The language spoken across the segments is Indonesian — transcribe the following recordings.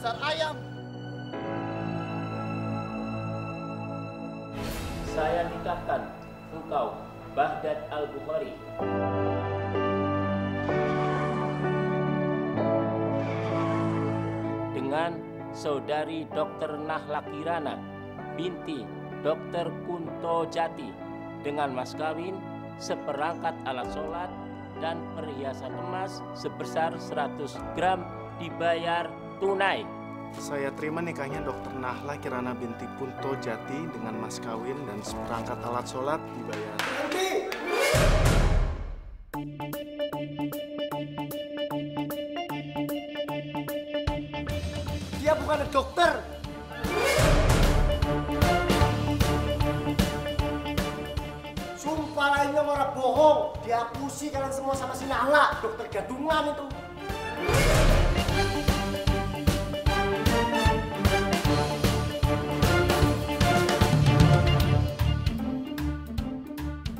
dasar ayam. Saya nikahkan engkau, Baghdad Al-Bukhari, dengan saudari Dr. Nahla Kirana binti Dr. Kunto Jati, dengan mas kawin seperangkat alat sholat dan perhiasan emas sebesar 100 gram dibayar tunai. Saya terima nikahnya Dr. Nahla Kirana binti Kunto Jati dengan mas kawin dan seperangkat alat sholat dibayar. Dia bukan dokter. Sumpah lainnya orang bohong. Diakusi kalian semua sama si Nahla, dokter gadungan itu.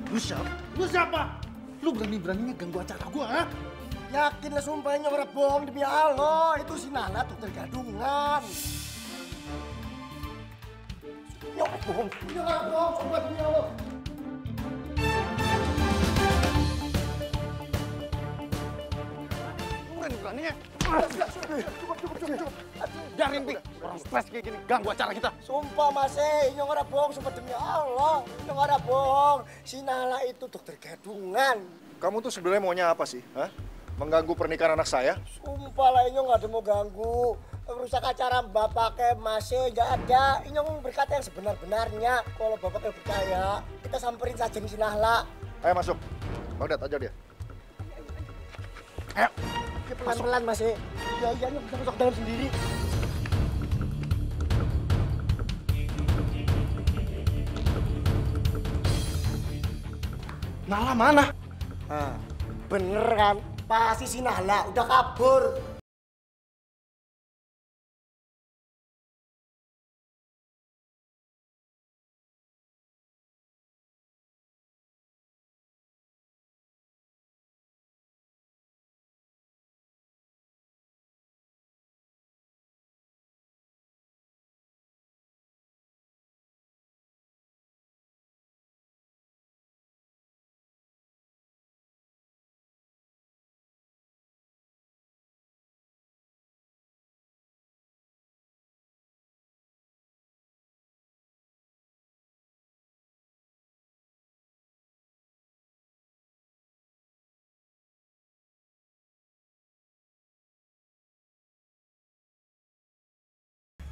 Lu siapa? Lu siapa? Lu berani-beraninya ganggu acara gua, ha? Yakin lah sumpahnya orang bohong demi Allah. Itu si Nahla dokter gadungan. Ini orang bohong. Ini orang bohong, sumpah demi Allah. Berani-beraninya. Cukup. Biarin, Pi. Orang stres kayak gini, ganggu acara kita. Sumpah Mas, ini orang bohong, sumpah demi Allah. Ini orang bohong. Si Nahla itu dokter gadungan. Kamu tuh sebenarnya maunya apa sih? Hah? Mengganggu pernikahan anak saya? Sumpah lah, ini nggak ada mau ganggu. Rusak acara bapaknya Mas, nggak ada. Ini berkata yang sebenar-benarnya. Kalau bapaknya percaya, kita samperin saja nih si Nahla. Ayo masuk. Baghdad, ajar dia. Ayo. Ya, pelan-pelan Mas. Ya, ini bisa masuk dalam sendiri. Nahla mana? Nah, bener kan? Pasti si Nahla udah kabur.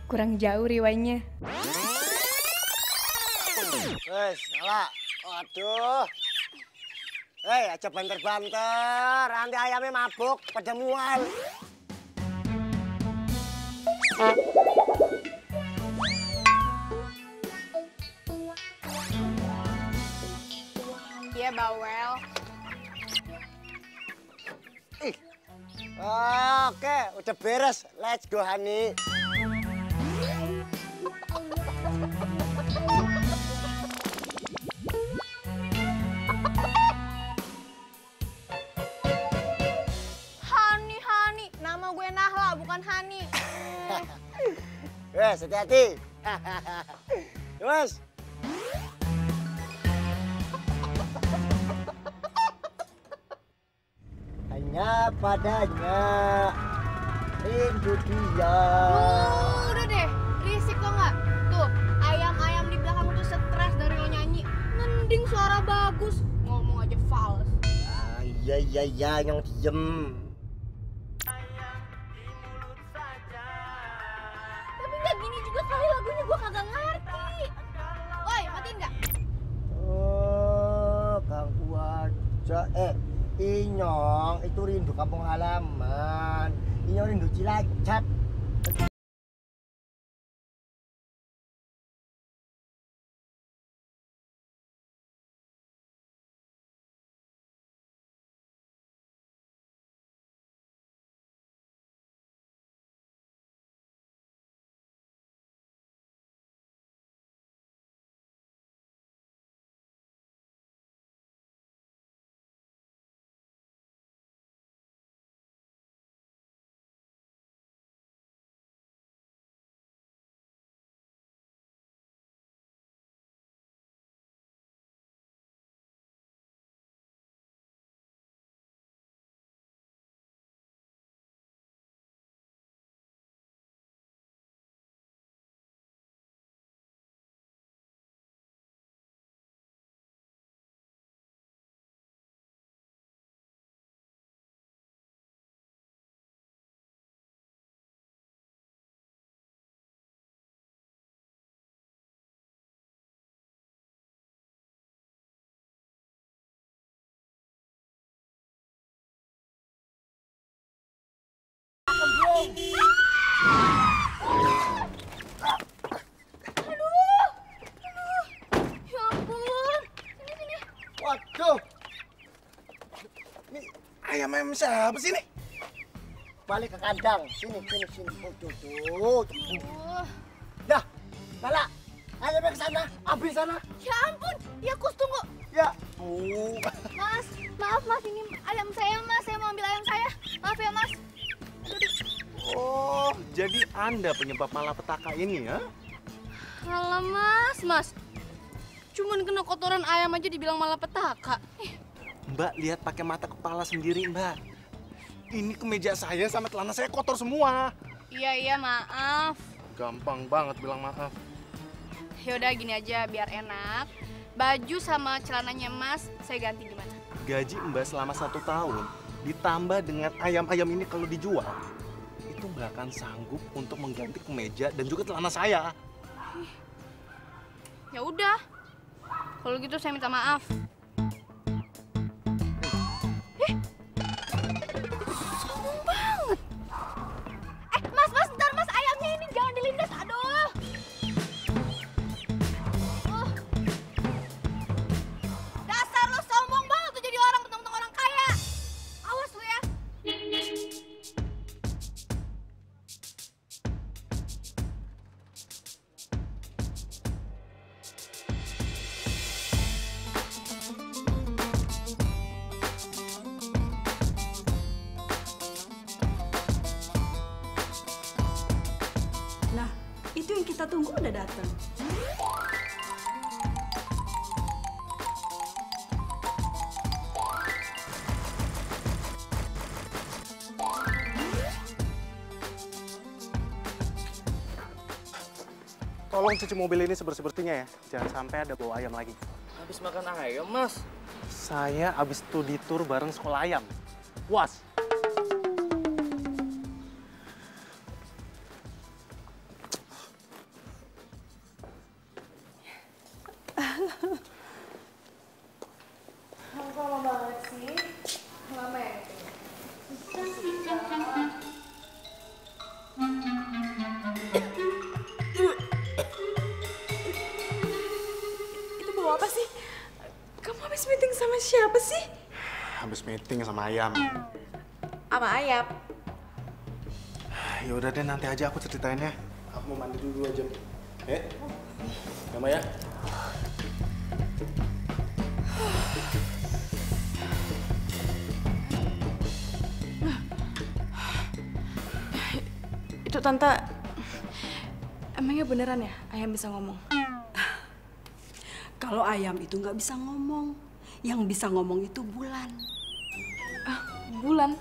Kurang jauh riwaynya. Wes, Nahla. Waduh. Hei, aja banter-banter. Nanti ayamnya mabuk, pada mual. Iya, bawel. Oke, udah beres. Let's go, Hani. Hani. Nama gue Nahla, bukan Hani. Wes, hati-hati. Wes. Hanya padanya rindu dia. Udah deh, risik lo nggak? Tuh, ayam-ayam di belakang tuh stres dari lo nyanyi. Mending suara bagus, ngomong aja fals. Ah, iya, yang diem. Tapi nggak gini juga kali lagunya, gue kagak ngerti. Woi, matiin nggak? Oh, ganggu aja. Inyong itu rindu kampung halaman. Inyong rindu Cilacap. Aduh. Ya ampun. Sini. Waduh. Ini ayam siapa sih nih? Balik ke kandang. Sini. Tuh. Dah, Nala. Ayamnya ke sana, ambil sana. Ya ampun. Ya Kus, tunggu. Ya. Mas, maaf Mas, ini ayam saya Mas. Saya mau ambil ayam saya. Maaf ya Mas. Oh, jadi Anda penyebab malapetaka ini ya? Alah Mas. Cuman kena kotoran ayam aja dibilang malapetaka. Mbak, lihat pakai mata kepala sendiri, Mbak. Ini kemeja saya sama celana saya kotor semua. Iya, maaf. Gampang banget bilang maaf. Yaudah gini aja biar enak. Baju sama celananya Mas saya ganti gimana? Gaji Mbak selama 1 tahun ditambah dengan ayam-ayam ini kalau dijual, itu nggak akan sanggup untuk mengganti kemeja dan juga celana saya. Ya udah. Kalau gitu saya minta maaf. Sombong banget. Mas, bentar Mas, ayamnya ini jangan dilindas. Aduh. Dasar lo sombong banget tuh jadi orang mentang-mentang orang kaya. Awas lu ya. Nah, itu yang kita tunggu udah datang. Tolong cuci mobil ini sebersih-bersihnya ya. Jangan sampai ada bau ayam lagi. Habis makan ayam, Mas. Saya abis studi tour bareng sekolah ayam. Puas. Lama banget sih. Lama ya? Itu bawa apa sih? Kamu habis meeting sama siapa sih? Habis meeting sama ayam. Sama ayam. Ya udah deh, nanti aja aku ceritain ya. Aku mau mandi dulu aja. Mama ya. Itu Tante, emangnya beneran ya ayam bisa ngomong? Kalau ayam itu nggak bisa ngomong, yang bisa ngomong itu bulan. Bulan.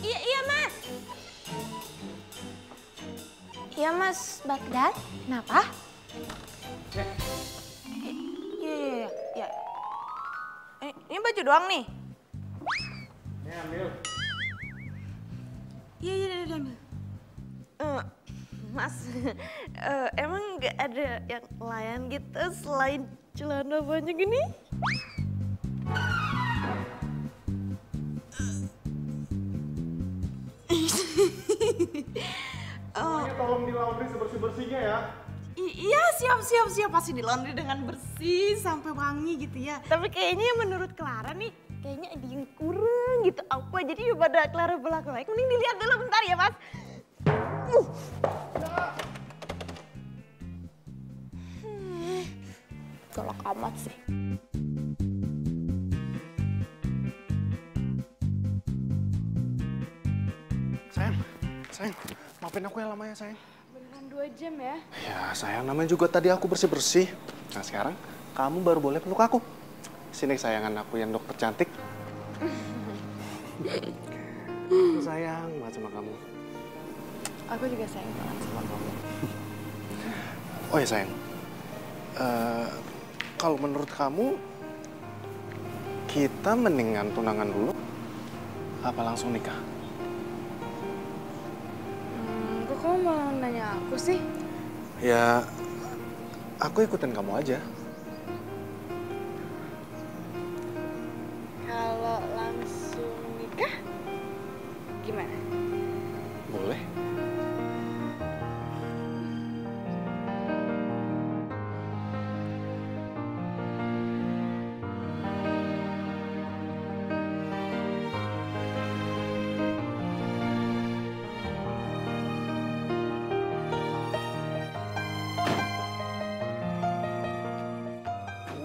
Iya, Mas. Iya, Mas Bagdad. Kenapa? Iya. Ini baju doang nih? Ini ambil. Iya, ambil. Mas, emang nggak ada yang lain gitu selain celana banyak gini? Tolong di laundry sebersih-bersihnya ya. Iya, siap. Pasti di laundry dengan bersih sampai wangi gitu ya. Tapi kayaknya menurut Clara nih, kayaknya ada yang kurang gitu apa. Jadi daripada Clara belak-belaik, mending dilihat dulu bentar ya, Mas. Galak amat sih. Sayang, maafin aku ya lama ya sayang. Beneran 2 jam ya? Ya sayang, namanya juga tadi aku bersih-bersih. Nah sekarang kamu baru boleh peluk aku. Sini sayangan aku yang dokter cantik. Aku sayang banget sama kamu. Aku juga sayang banget sama kamu. Oh ya sayang, kalau menurut kamu kita mendingan tunangan dulu apa langsung nikah? Kok kamu malah nanya aku sih? Ya Aku ikutin kamu aja. Kalau langsung nikah, gimana? Boleh.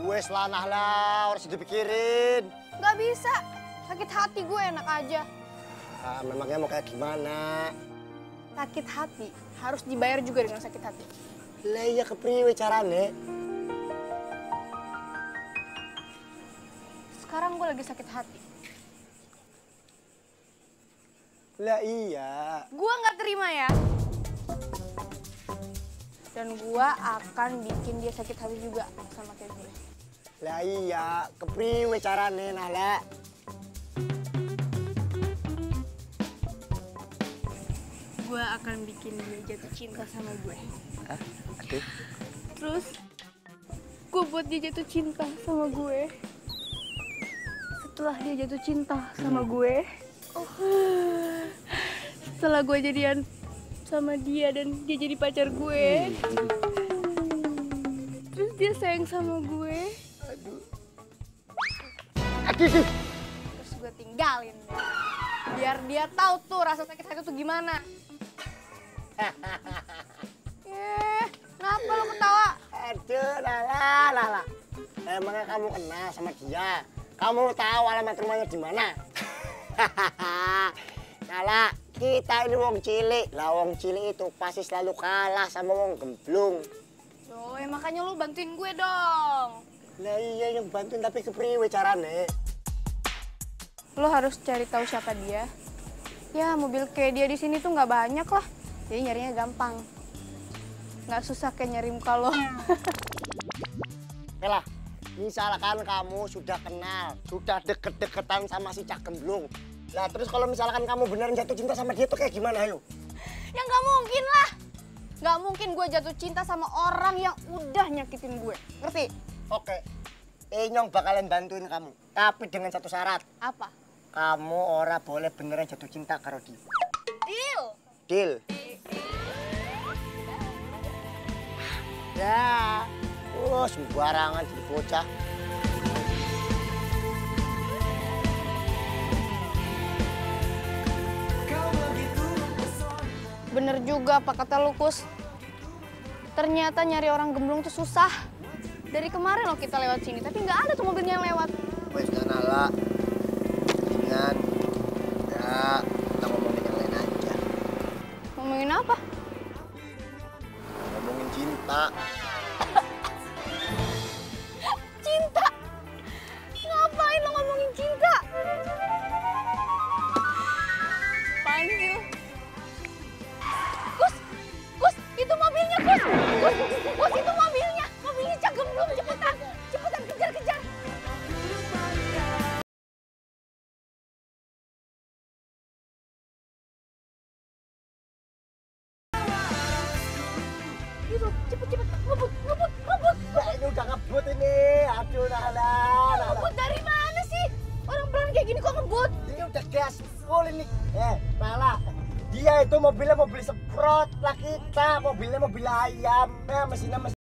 Wes lah Nahla, harus dipikirin. Nggak bisa. Sakit hati gue enak aja. Ah, memangnya mau kayak gimana? Sakit hati harus dibayar juga dengan sakit hati. Lah iya kepriwe carane? Sekarang gue lagi sakit hati. Lah iya. Gue nggak terima ya. Dan gue akan bikin dia sakit hati juga sama kayak gue. Lah iya, kepriwe carane Nahla? Gue akan bikin dia jatuh cinta sama gue. Hah? Aduh. Terus gue buat dia jatuh cinta sama gue. Setelah dia jatuh cinta sama gue, setelah gue jadian sama dia dan dia jadi pacar gue, terus dia sayang sama gue. Aduh. Terus gue tinggalin deh. Biar dia tahu tuh rasa sakit hati tuh gimana. Kenapa lu ketawa? Aduh, Nahla. Emangnya kamu kenal sama dia? Kamu tahu alamat rumahnya di mana? Nahla, kita ini wong cilik. Lah wong cilik itu pasti selalu kalah sama wong gemblung. Loh, ya makanya lu bantuin gue dong. Lah iya yang bantuin tapi kepriwe carane? Lo harus cari tahu siapa dia. Ya mobil kayak dia di sini tuh nggak banyak lah. Jadi nyarinya gampang. Nggak susah kayak nyari muka lo. Lah, misalkan kamu sudah kenal, sudah deket-deketan sama si Cak Gemblung. Lah terus kalau misalkan kamu beneran jatuh cinta sama dia tuh kayak gimana ayo? Ya nggak mungkin lah. Nggak mungkin gue jatuh cinta sama orang yang udah nyakitin gue. Ngerti? Oke. Nyong bakalan bantuin kamu. Tapi dengan satu syarat. Apa? Kamu ora boleh beneran jatuh cinta karo dia. Deal. Deal. Ya. Oh, sembarangan jadi bocah. Bener juga apa kata Lukus. Ternyata nyari orang gemblung tuh susah. Dari kemarin loh kita lewat sini, tapi nggak ada tuh mobilnya yang lewat. Wes Nahla. Ingat. Ya, kita ngomongin yang lain aja. Ngomongin apa? Ngomongin cinta. Cinta? Ngapain lo ngomongin cinta? Apaan sih lo? Kus, itu mobilnya, Kus, itu mobilnya Cak Gemblung, cepetan, kejar. Cepet, ngebut. Nah, ini udah ngebut ini. Aduh, Nahla. Ngebut dari mana sih? Orang pelan kayak gini kok ngebut? Ini udah gas full ini. Nahla. Dia itu mobilnya mobil semprot lah kita. Mobilnya mobil ayam. Mesinnya mesin.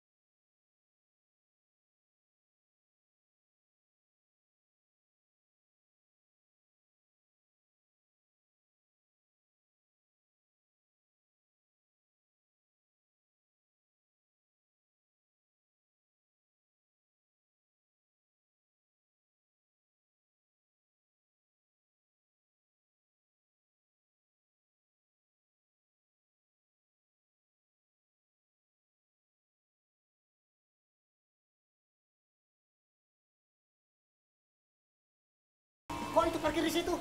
Kok itu parkir di situ?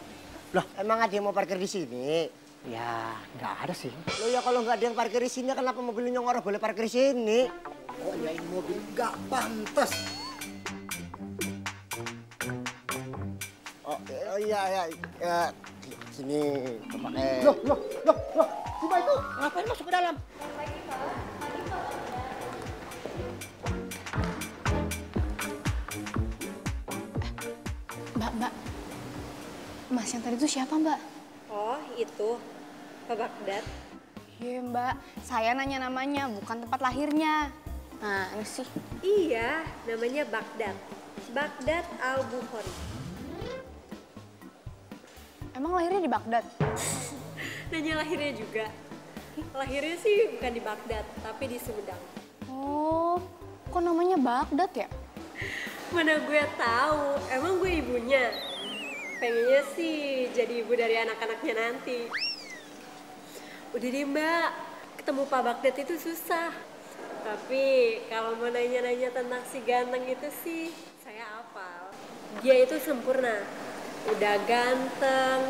Loh, emang ada yang mau parkir di sini? Ya, nggak ada sih. Loh ya kalau nggak ada yang parkir di sini, kenapa mobil Nyong Ora boleh parkir di sini? Oh ya ini mobil nggak pantas. Oh iya. Sini pakai. Loh. Coba itu ngapain masuk ke dalam? Mas yang tadi itu siapa, Mbak? Oh, itu Pak Bagdad. Iya, Mbak. Saya nanya namanya, bukan tempat lahirnya. Nah, ini sih. Iya, namanya Bagdad. Bagdad Al-Bukhari. Emang lahirnya di Baghdad? Nanya lahirnya juga. Lahirnya sih bukan di Baghdad, tapi di Sumedang. Oh, kok namanya Baghdad ya? Mana gue tahu, emang gue ibunya. Pengennya sih jadi ibu dari anak-anaknya nanti. Udah deh Mbak, ketemu Pak Bagdad itu susah. Tapi kalau mau nanya-nanya tentang si ganteng itu sih, saya hafal. Dia itu sempurna. Udah ganteng,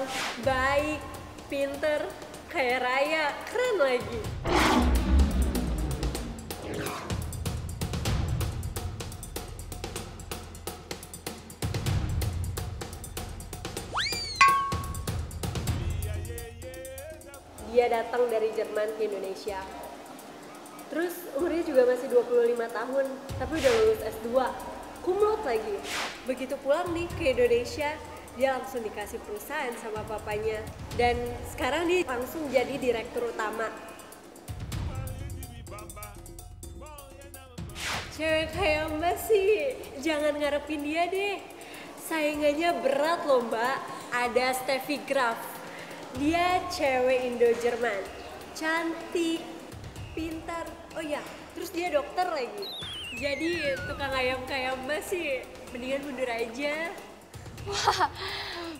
baik, pinter, kayak raya, keren lagi. Dia datang dari Jerman ke Indonesia. Terus umurnya juga masih 25 tahun, tapi udah lulus S2. Cum laude lagi. Begitu pulang nih ke Indonesia, dia langsung dikasih perusahaan sama papanya. Dan sekarang dia langsung jadi direktur utama. Cewek kayak Mbak sih, jangan ngarepin dia deh. Saingannya berat loh Mbak, ada Steffi Graf. Dia cewek Indo-Jerman, cantik, pintar, oh ya, terus dia dokter lagi. Jadi tukang ayam kayak Mbak sih, mendingan mundur aja. Wah,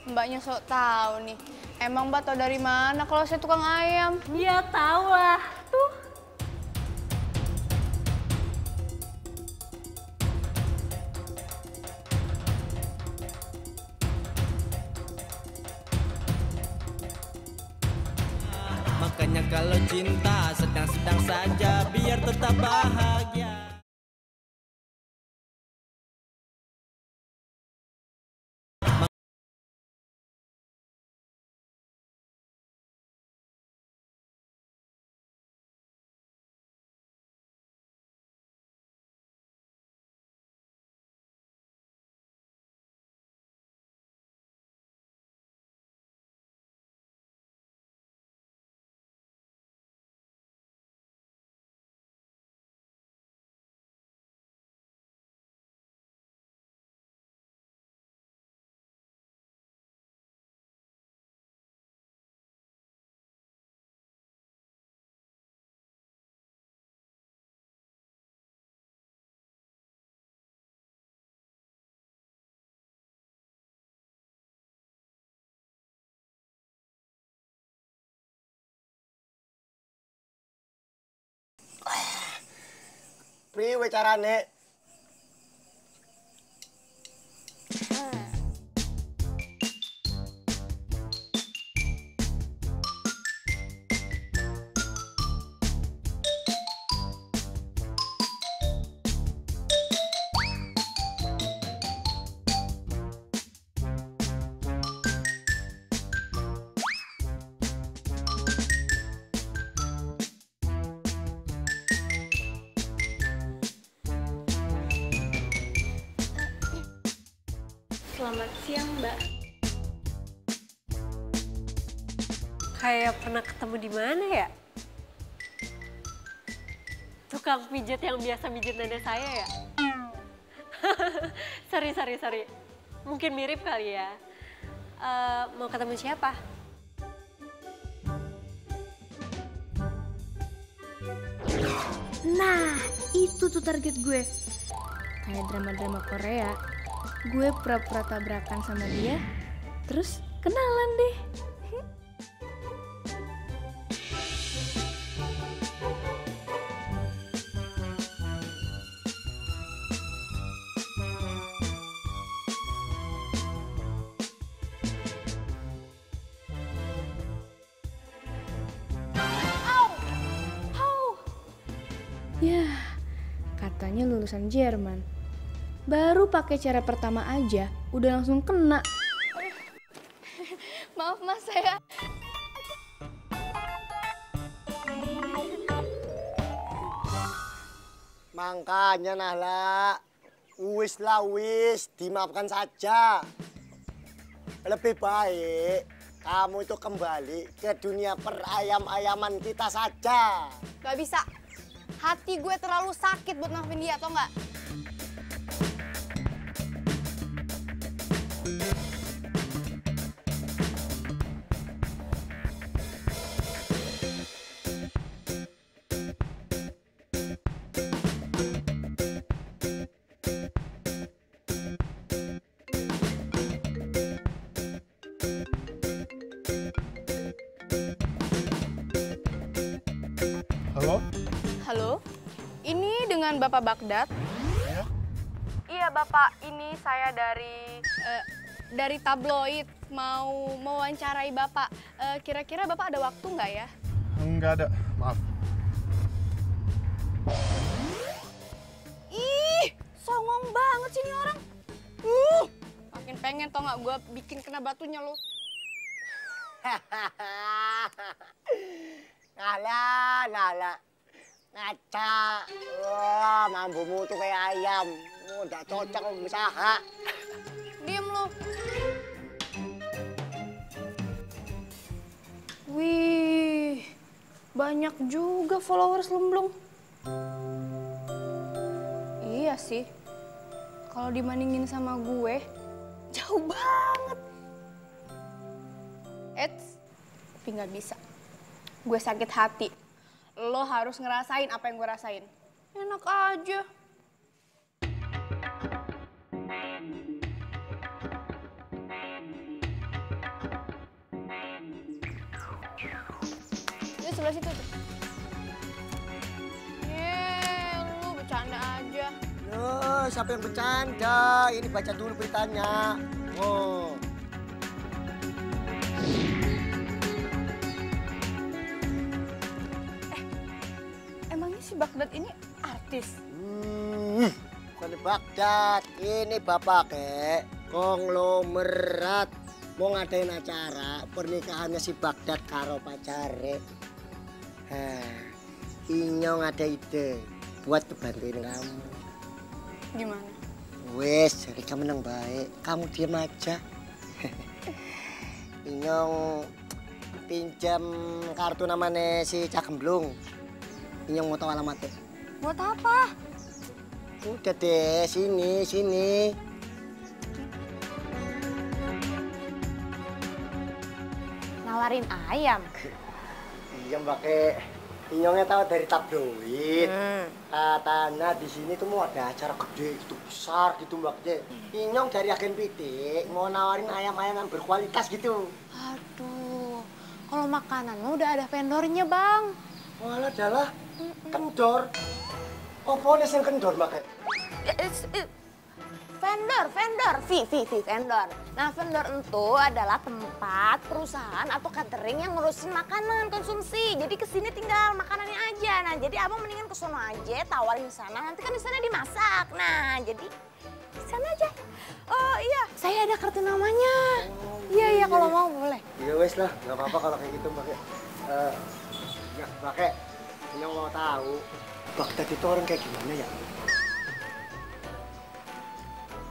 Mbaknya sok tahu nih. Emang Mbak tahu dari mana kalau saya tukang ayam? Ya tahu lah, tuh. Makanya kalau cinta sedang-sedang saja biar tetap bahagia. Priwe carane? Selamat siang, Mbak. Kayak pernah ketemu di mana ya? Tukang pijat yang biasa pijat dada saya ya? Sorry. Mungkin mirip kali ya. Mau ketemu siapa? Nah, itu tuh target gue. Kayak drama-drama Korea. Gue pura-pura tabrakan sama dia, terus kenalan deh. Yah, katanya lulusan Jerman. Baru pakai cara pertama aja, udah langsung kena. Maaf Mas, saya... Makanya Nahla, wis lah wis, dimaafkan saja. Lebih baik kamu itu kembali ke dunia perayam-ayaman kita saja. Gak bisa. Hati gue terlalu sakit buat maafin dia, atau enggak? Halo? Halo, ini dengan Bapak Baghdad? Ya? Iya Bapak, ini saya dari tabloid mau mewawancarai Bapak. Kira-kira Bapak ada waktu nggak ya? Enggak ada, maaf. Ih, songong banget sih ini orang. Makin pengen tau nggak gue bikin kena batunya lo. Nala. Ngaca. Wah, mambumu tuh kayak ayam. Udah cocok usaha. Diem lo. Wih, banyak juga followers Lumblung. Iya sih, kalau dibandingin sama gue, jauh banget. Eits, tapi nggak bisa. Gue sakit hati. Lo harus ngerasain apa yang gue rasain. Enak aja. Itu sebelah situ tuh. Lu bercanda aja. Loh, siapa yang bercanda? Ini baca dulu beritanya. Oh. Emangnya si Baghdad ini artis? Bukan Baghdad, ini bapak konglomerat mau ngadain acara pernikahannya si Baghdad karo pacare. Inyong ada ide buat kebantuin kamu. Gimana? Wes, jadi kamu menang baik, kamu diam aja. Inyong pinjam kartu namanya si Cak Gemblung. Inyong mau tahu alamatnya. Buat apa? Udah deh, sini. Nawarin ayam. Iya pakai Inyongnya tahu dari tabloid. Katanya di sini tuh mau ada acara gede gitu besar gitu mbaknya. Inyong dari agen PT mau nawarin ayam-ayam yang berkualitas gitu. Aduh, kalau makanan mah udah ada vendornya bang. Walah adalah kendor. Apa nih yang kendor mbak? Vendor, vendor. Nah, vendor itu adalah tempat, perusahaan atau catering yang ngurusin makanan konsumsi. Jadi kesini tinggal makanannya aja. Nah, jadi abang mendingan ke sono aja, tawarin di sana. Nanti kan di sana dimasak. Nah, jadi di sana aja. Oh iya, saya ada kartu namanya. Iya, kalau mau boleh. Iya wes lah, nggak apa-apa kalau kayak gitu mbak. Ya, mbak, Inyong mau tahu Baghdad itu orang kayak gimana ya?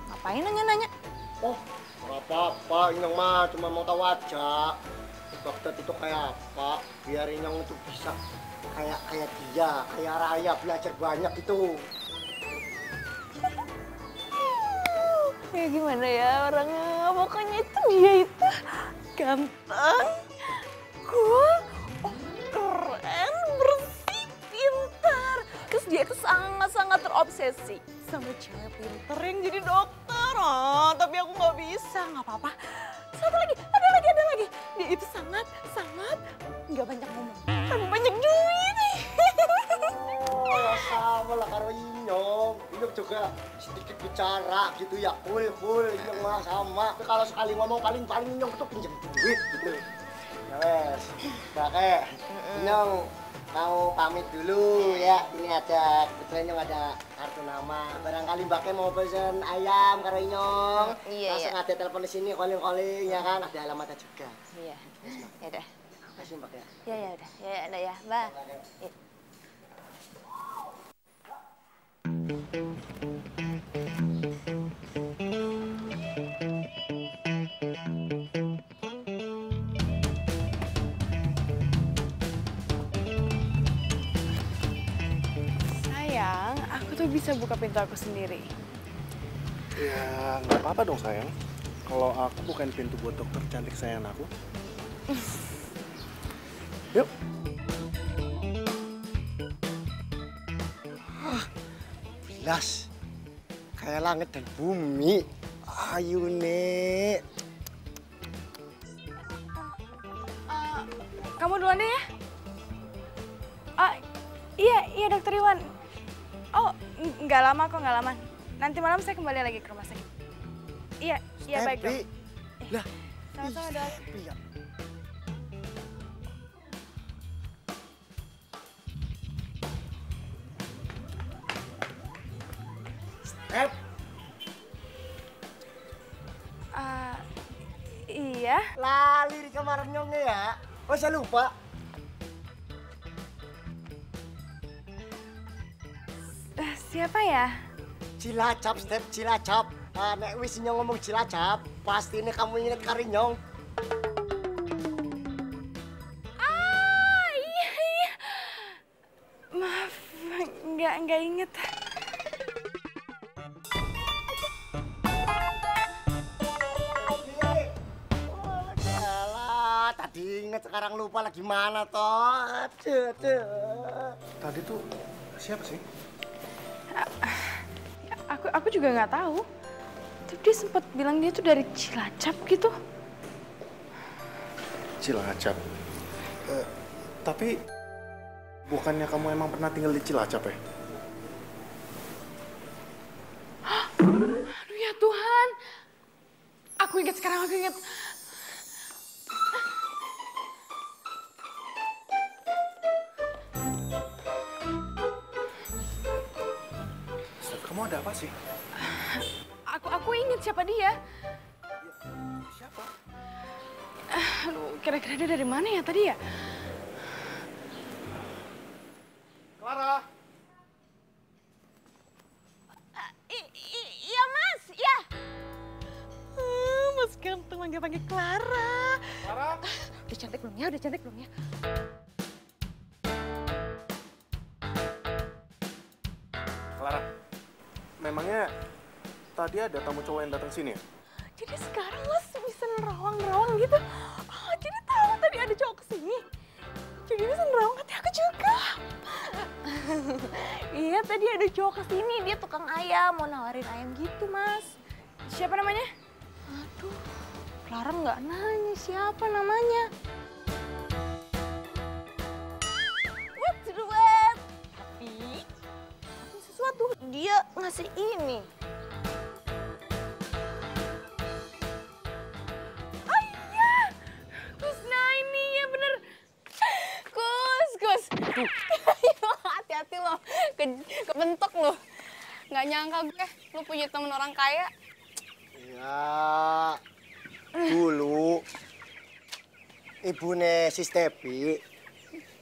Ngapain nanya-nanya? Oh, nggak apa-apa. Inyong mah cuma mau tahu aja. Baghdad itu kayak apa? Biar Inyong itu bisa kayak dia, kayak raya, belajar banyak gitu. Ya gimana ya orangnya? Pokoknya itu dia itu ganteng, cool, keren, bersih, pintar. Terus dia itu sangat-sangat terobsesi sama cewek pintar yang jadi dokter. Oh, tapi aku nggak bisa, nggak apa-apa. Satu lagi, ada lagi. Dia itu sangat nggak banyak ngomong, tapi banyak duit. Oh, ya sama lah karo Inyong. Inyong juga sedikit bicara gitu ya, cool. Inyong mah sama. Tapi kalau sekali ngomong paling Inyong tuh pinjam duit gitu. Ya wes, Mbak Inyong mau pamit dulu ya. Ini ada, kebetulan Inyong ada kartu nama. Barangkali Mbak mau pesen ayam karo Inyong. Iya. Langsung ada telepon di sini, calling ya kan. Ada alamatnya juga. Iya. Ya udah. Makasih Mbak ya. Ya udah. Ya udah ya, Mbak. tuh bisa buka pintu aku sendiri. Ya, nggak apa-apa dong sayang. Kalau aku bukan pintu buat dokter cantik sayang aku. Yuk. Bilas, kayak langit dan bumi. Ayu nek. Kamu duluan deh ya. Iya dokter Iwan. Oh, nggak lama kok, nggak lama. Nanti malam saya kembali lagi ke rumah sakit. Iya baik dok. Lah, sama-sama dok. Iya. Step. Iya. Lali di kamar nyongnya ya. Oh, saya lupa. Siapa ya? Cilacap, Step, Cilacap. Nek wis nyong ngomong Cilacap, pasti ini kamu inget kari nyong. Iya. Maaf, nggak inget. Tadi inget, sekarang lupa lagi mana toh. Aduh. Tadi tuh siapa sih? Aku juga nggak tahu. Tapi dia sempat bilang dia tuh dari Cilacap gitu. Cilacap. Tapi bukannya kamu emang pernah tinggal di Cilacap ya? Aduh ya Tuhan. Aku ingat sekarang, aku ingat. Kamu ada apa sih? Aku ingat siapa dia. Siapa? Aduh, kira-kira dia dari mana ya tadi ya? Clara. Iya mas, iya. Mas ganteng panggil Clara. Clara. Udah cantik belum ya? Udah cantik belum ya? Clara. Memangnya tadi ada tamu cowok yang datang sini ya? Jadi sekarang mas bisa nerawang-nerawang gitu. Oh, jadi tahu tadi ada cowok kesini. Jadi bisa nerawang hati aku juga. Iya, tadi ada cowok kesini. Dia tukang ayam, mau nawarin ayam gitu mas. Siapa namanya? Aduh, Clara nggak nanya siapa namanya. Wet. Tapi sesuatu dia ngasih ini. Oh iya, Kusnaini ya bener. Kus. Hati-hati loh, kebentok loh. Nggak nyangka gue, lu punya temen orang kaya. Ya, dulu ibune si Stepi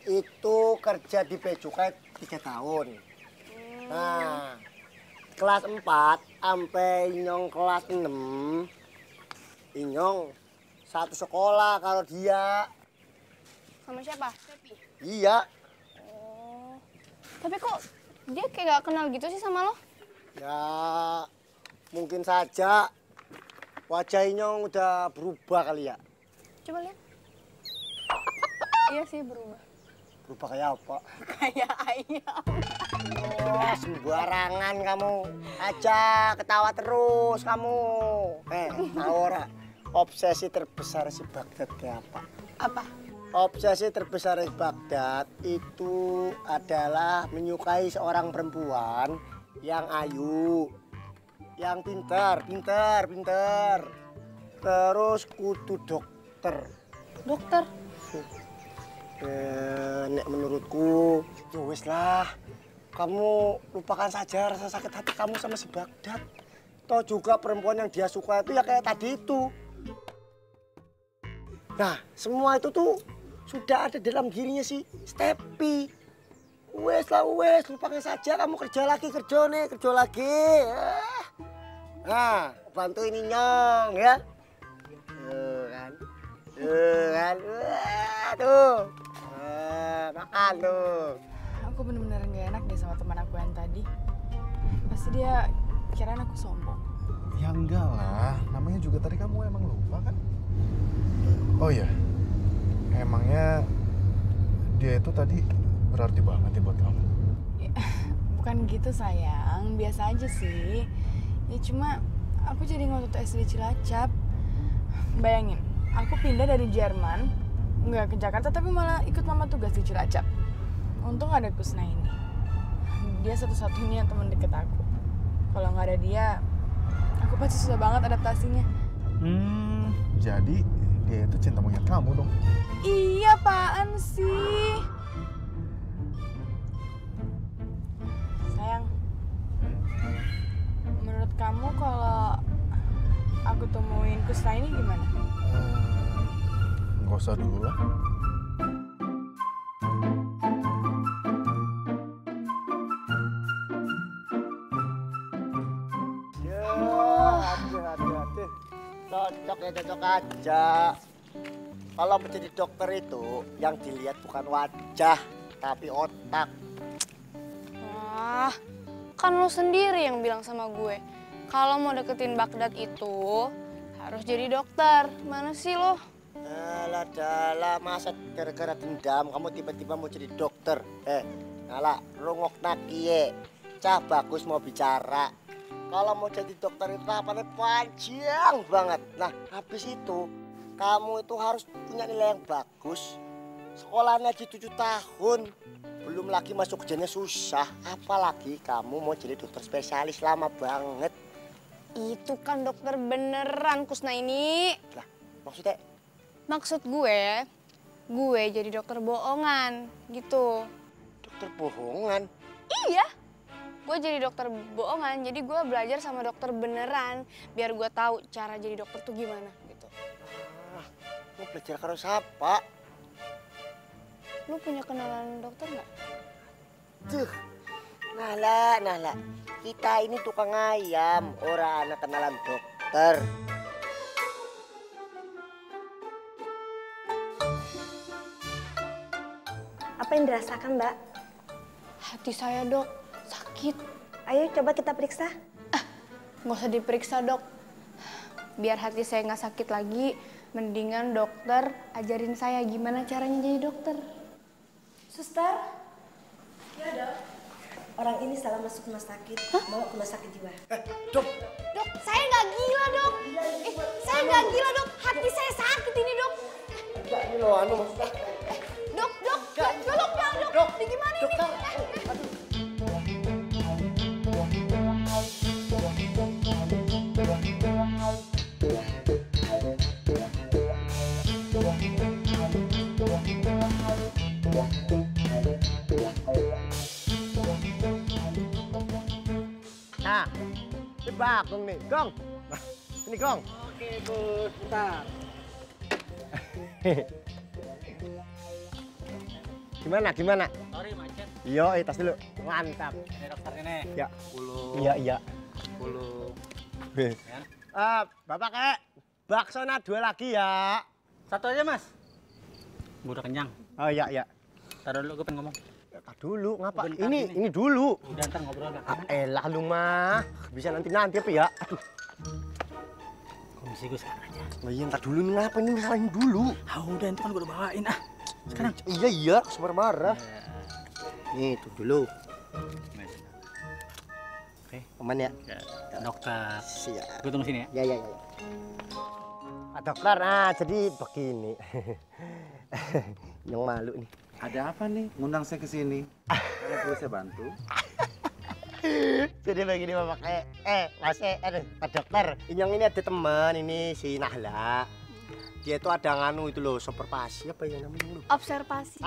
itu kerja di Becukai 3 tahun. Nah, kelas 4 sampai Inyong kelas 6, Inyong satu sekolah kalau dia. Sama siapa? Stepi? Iya. Oh. Tapi kok dia kayak gak kenal gitu sih sama lo? Ya, mungkin saja wajah Inyong udah berubah kali ya. Coba lihat. Iya sih berubah. Berubah kayak apa? Kayak ayam. Oh, sembarangan kamu. Aja ketawa terus kamu. Tahu ora? Obsesi terbesar si Baghdad kayak apa? Apa? Obsesi terbesar si Baghdad itu adalah menyukai seorang perempuan yang ayu, yang pintar. Terus kudu dokter. Dokter? Nek menurutku, ya wis lah. Kamu lupakan saja rasa sakit hati kamu sama si Baghdad. Toh juga perempuan yang dia suka itu ya kayak tadi itu. Nah, semua itu tuh sudah ada dalam dirinya si Stepi. Wes lah, lupakan saja. Kamu kerja lagi. Nah, bantu ini Nyong ya. Kan. Tuh. Makan tuh. Aku bener-bener gak enak deh sama teman aku yang tadi. Pasti dia kirain aku sombong. Ya enggak lah, namanya juga tadi kamu emang lupa kan? Oh iya, emangnya dia itu tadi berarti banget ya buat kamu? Bukan gitu sayang, biasa aja sih. Ya cuma aku jadi ngotot SD Cilacap. Bayangin, aku pindah dari Jerman, nggak ke Jakarta tapi malah ikut mama tugas di Cilacap. Untung ada Kusna ini. Dia satu-satunya teman deket aku. Kalau nggak ada dia, aku pasti susah banget adaptasinya. Jadi dia itu cinta monyet kamu dong? Iya, apaan sih? Sayang, menurut kamu kalau aku temuin Kusna ini gimana? Nggak usah dulu lah. Aduh. Cocok ya, cocok aja. Kalau menjadi dokter itu yang dilihat bukan wajah, tapi otak. Wah, kan lo sendiri yang bilang sama gue. Kalau mau deketin Baghdad itu harus jadi dokter. Mana sih lo? Alah, dalah, masa gara-gara dendam kamu tiba-tiba mau jadi dokter? Alah, rungok nakie. Cah bagus mau bicara. Kalau mau jadi dokter itu tahapannya panjang banget. Nah, habis itu kamu itu harus punya nilai yang bagus. Sekolahnya aja 7 tahun. Belum lagi masuk kerjanya susah. Apalagi kamu mau jadi dokter spesialis, lama banget. Itu kan dokter beneran Kusna ini. Lah, maksudnya? Maksud gue jadi dokter bohongan gitu. Dokter bohongan? Iya. Gue jadi dokter bohongan, jadi gue belajar sama dokter beneran. Biar gue tahu cara jadi dokter tuh gimana gitu. Mau belajar karo siapa? Lu punya kenalan dokter nggak? Tuh, Nahla. Kita ini tukang ayam, orang anak kenalan dokter. Apa yang dirasakan, Mbak? Hati saya, Dok, sakit. Ayo coba kita periksa. Nggak usah diperiksa, Dok. Biar hati saya nggak sakit lagi, mendingan dokter ajarin saya gimana caranya jadi dokter. Suster? Ya, Dok. Orang ini salah masuk rumah sakit, bawa ke rumah sakit jiwa. Dok, saya nggak gila, Dok. Saya nggak gila, Dok. Hati saya sakit ini, Dok. enggak ini loh, maksudnya. Dok, tolong dong, Dok. Di gimana ini? Nah, tebak dong nih, Gong. Nah, ini Gong. Oke, Bos. Bentar. Gimana? Sorry, macet. Iya, tas dulu. Mantap. Ini dokternya nih. Ya. 10. Iya. 10. Bapak bakso 2 lagi ya. 1 aja, Mas. Gue udah kenyang. Oh iya. Taruh dulu, gue pengen ngomong. Tar dulu, ngapa? Bentar, Ini dulu. Udah, ntar ngobrol agak. Elah lu mah. Bisa nanti apa ya? Aduh. Komisi gue sekarang aja. Lah iya, ntar dulu nih, ngapa ini masalahin dulu? Udah, itu kan gue udah bawain. Sekarang. Iya, kesemar marah. Nih, tuh dulu. Oke. Aman ya? Dokter. Siap. Gue tunggu sini ya. Ya. Pak dokter, jadi begini. Yang malu nih. Ada apa nih? Ngundang saya ke sini. Karena perlu saya bantu. Jadi begini Bapak, Pak dokter. Yang ini ada teman, ini si Nahla. Dia itu ada nganu itu loh, observasi apa ya namanya? Observasi.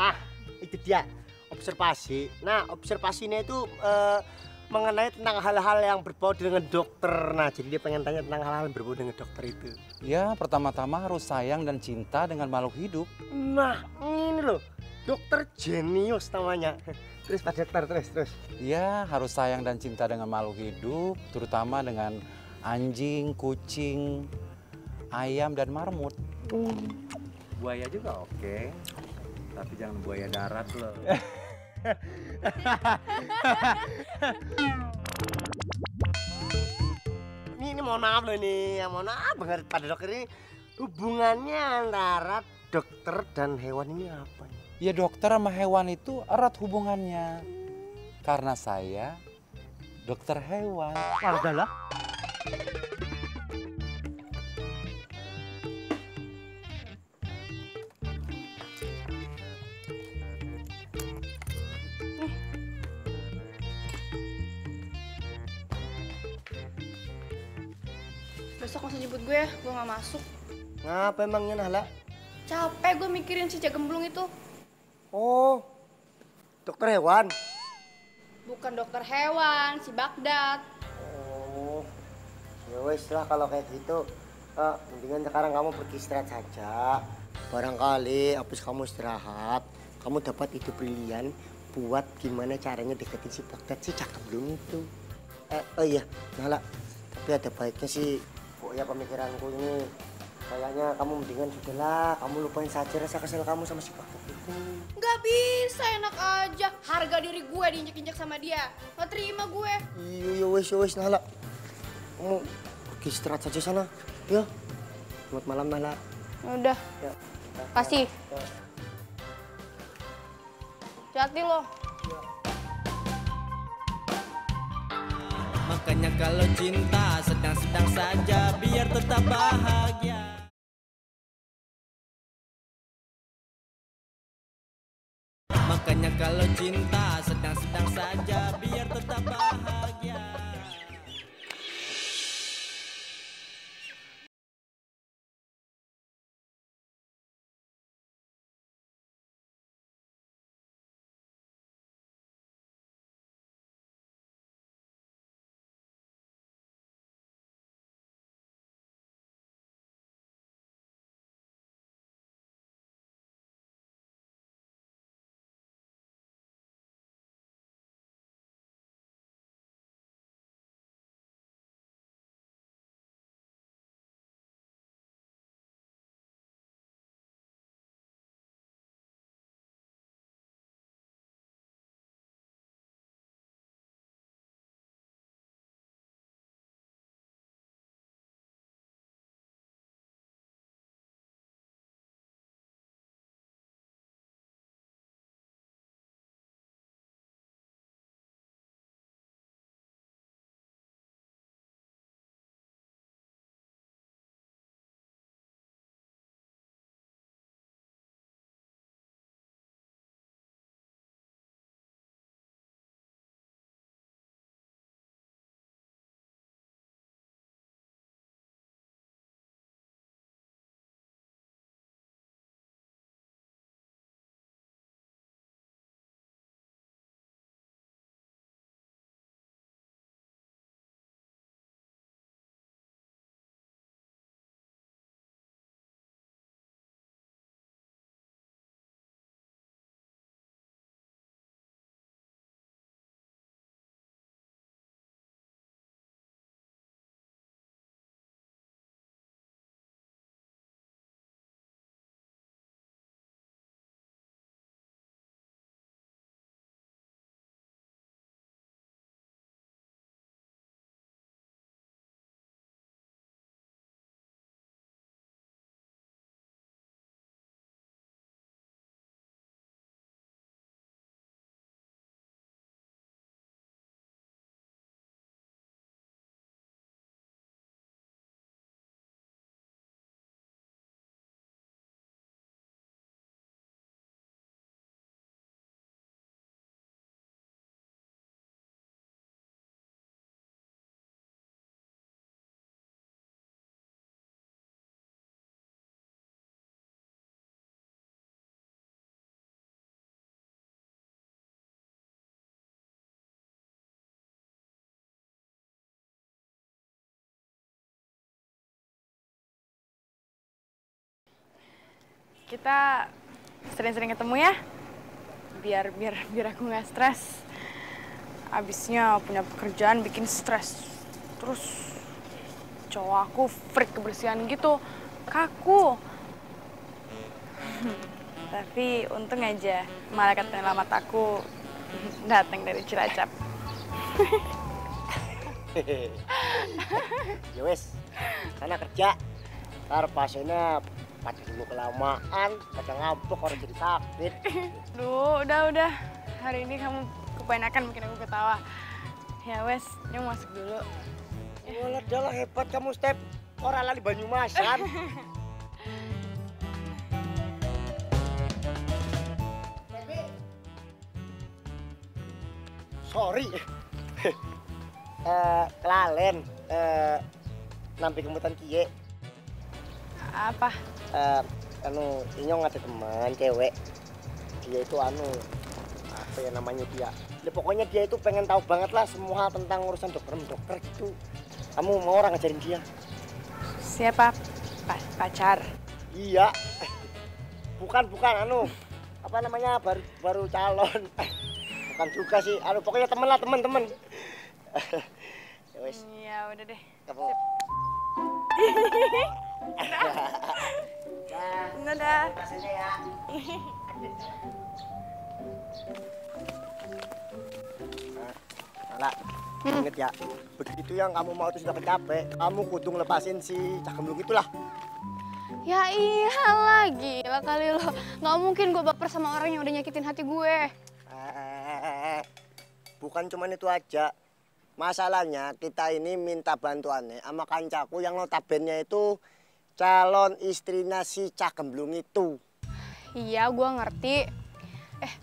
Itu dia, observasi. Nah, observasinya itu mengenai tentang hal-hal yang berbau dengan dokter. Nah, jadi dia pengen tanya tentang hal-hal yang berbau dengan dokter itu. Ya, pertama-tama harus sayang dan cinta dengan makhluk hidup. Nah, ini loh, dokter jenius namanya. Terus Pak dokter, terus. Ya, harus sayang dan cinta dengan makhluk hidup, terutama dengan anjing, kucing, ayam, dan marmut. Buaya juga oke, tapi jangan buaya darat loh. Ini mohon maaf loh ini, ya mohon maaf banget pada dokter ini. Hubungannya antara dokter dan hewan ini apa nih? Ya dokter sama hewan itu erat hubungannya. Karena saya dokter hewan. Adalah. Besok masih jemput gue ya, gue gak masuk. Ngapa emangnya Nahla? Capek gue mikirin si Cak Gemblung itu. Oh, dokter hewan? Bukan dokter hewan, si Bagdad. Oh, ya wes lah kalau kayak gitu. Mendingan sekarang kamu pergi istirahat saja. Barangkali habis kamu istirahat, kamu dapat ide brilian buat gimana caranya deketin si Bagdad, si Cak Gemblung itu. Oh iya, Nahla, tapi ada baiknya sih. Ya pemikiranku ini kayaknya kamu mendingan sudahlah, kamu lupain saja rasa kesel kamu sama si Bagdad itu. Gak bisa, enak aja. Harga diri gue diinjek-injek sama dia. Gak terima gue. Iya wes Nahla. Kamu pergi istirahat saja sana. Ya. Selamat malam Nahla. Udah. Ya. Kasih. Ya. Hati-hati lo. Makanya kalau cinta sedang-sedang saja biar tetap bahagia. Makanya kalau cinta sedang-sedang saja biar tetap bahagia. Kita sering-sering ketemu ya, biar aku nggak stres. Abisnya punya pekerjaan bikin stres. Terus cowok aku freak kebersihan gitu, kaku. Tapi untung aja malaikat penyelamat aku datang dari Cilacap. Ya wes, sana kerja. Ntar pasiennya pada dulu kelamaan, pada ngambek orang jadi sakit. Duh, udah. Hari ini kamu kebanyakan bikin aku ketawa. Ya wes, ini masuk dulu. Walah, hebat kamu, Step. Orang lali Banyumasan. Sorry. Kelalen. Nampi kemutan kie. Apa? Inyong ada teman cewek. Dia itu apa ya namanya dia? Ya, pokoknya dia itu pengen tahu banget lah semua tentang urusan dokter gitu. Kamu mau orang ngajarin dia? Siapa? Pacar? Iya. Bukan apa namanya baru calon. Bukan juga sih. Pokoknya temen lah, temen. Ya wes. Iya, udah deh. Kamu. Dadah. Kasihnya ya. Nala, inget ya, begitu yang kamu mau itu sudah capek, kamu kudu ngelepasin si Cak Gemblung itulah. Ya iyalah, gila kali lo. Nggak mungkin gue baper sama orang yang udah nyakitin hati gue. Bukan cuman itu aja. Masalahnya kita ini minta bantuannya sama kancaku yang notabene itu calon istrinya si Cak Gemblung itu. Iya, gue ngerti.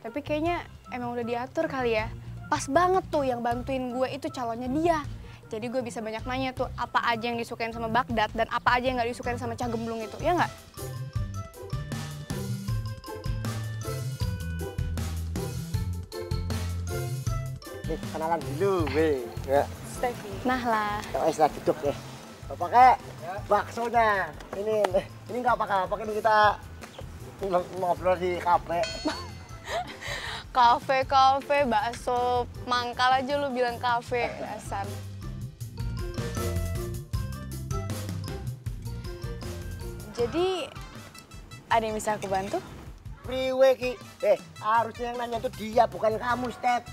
Tapi kayaknya emang udah diatur kali ya. Pas banget tuh yang bantuin gue itu calonnya dia. Jadi gue bisa banyak nanya tuh apa aja yang disukain sama Baghdad dan apa aja yang nggak disukain sama Cak Gemblung itu, ya nggak? Nih, kenalan dulu, weh. Ya. Steffi. Nah lah. Setelah duduk deh. Pakai baksonya. Ini nggak pakai ini kita ngobrol di kafe. Kafe, bakso, mangkal aja lu bilang kafe, dasar. Jadi, ada yang bisa aku bantu? Priwe Ki. Harusnya yang nanya itu dia, bukan kamu, Step.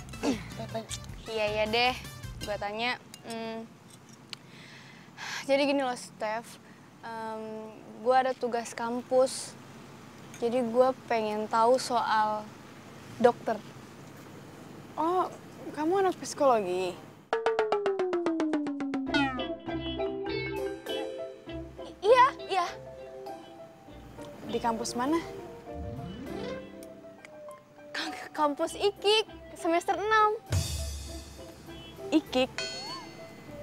Iya deh, gue tanya. Jadi gini loh, Steph. Gue ada tugas kampus. Jadi gue pengen tahu soal dokter. Oh, kamu anak psikologi? Iya. Di kampus mana? Kampus IKIK, semester 6. IKIK?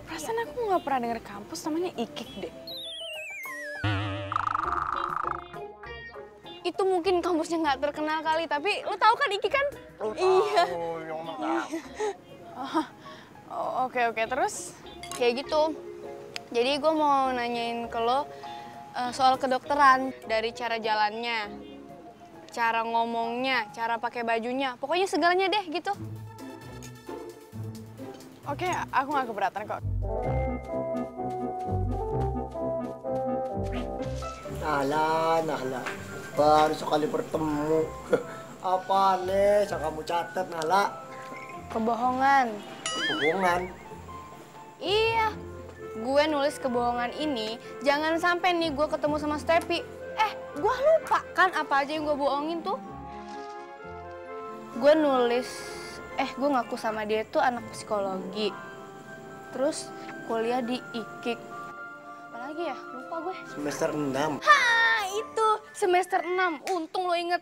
Perasaan aku nggak pernah denger kampus namanya IKIK deh. Itu mungkin kampusnya nggak terkenal kali, tapi lo tahu kan IKIK kan? Iya. Oke, terus? Kayak gitu. Jadi gue mau nanyain ke lo soal kedokteran. Dari cara jalannya, cara ngomongnya, cara pakai bajunya. Pokoknya segalanya deh gitu. Oke, aku nggak keberatan kok. Nala. Baru sekali bertemu. Apa nih yang kamu catat, Nala? Kebohongan. Kebohongan? Iya. Gue nulis kebohongan ini, jangan sampai nih gue ketemu sama Steffi. Gue lupa kan apa aja yang gue bohongin tuh. Gue nulis, gue ngaku sama dia tuh anak psikologi. Terus kuliah di IKIK. Apalagi ya? Lupa gue. Semester 6. Itu semester 6. Untung lo inget.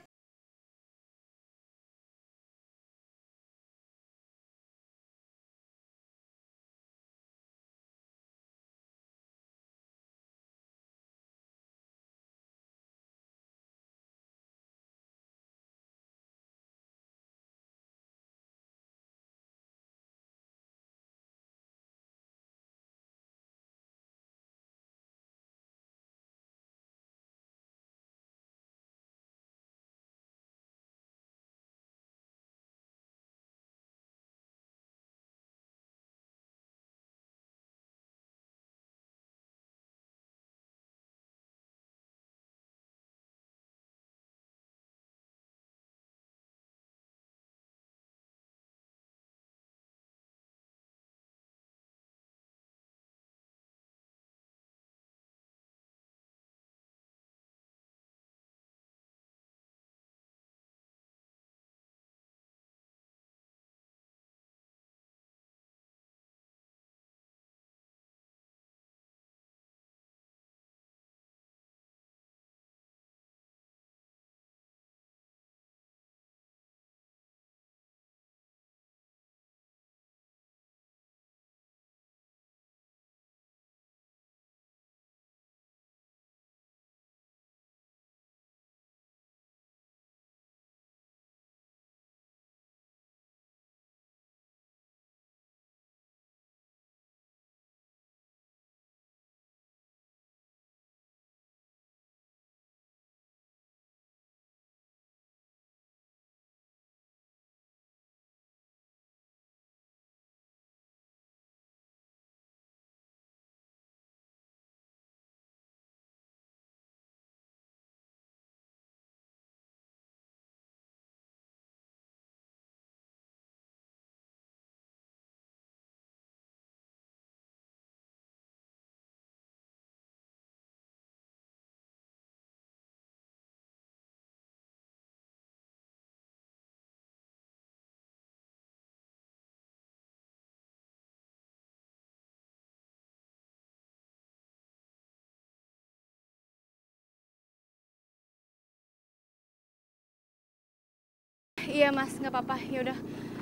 Iya Mas, nggak apa-apa. Ya udah,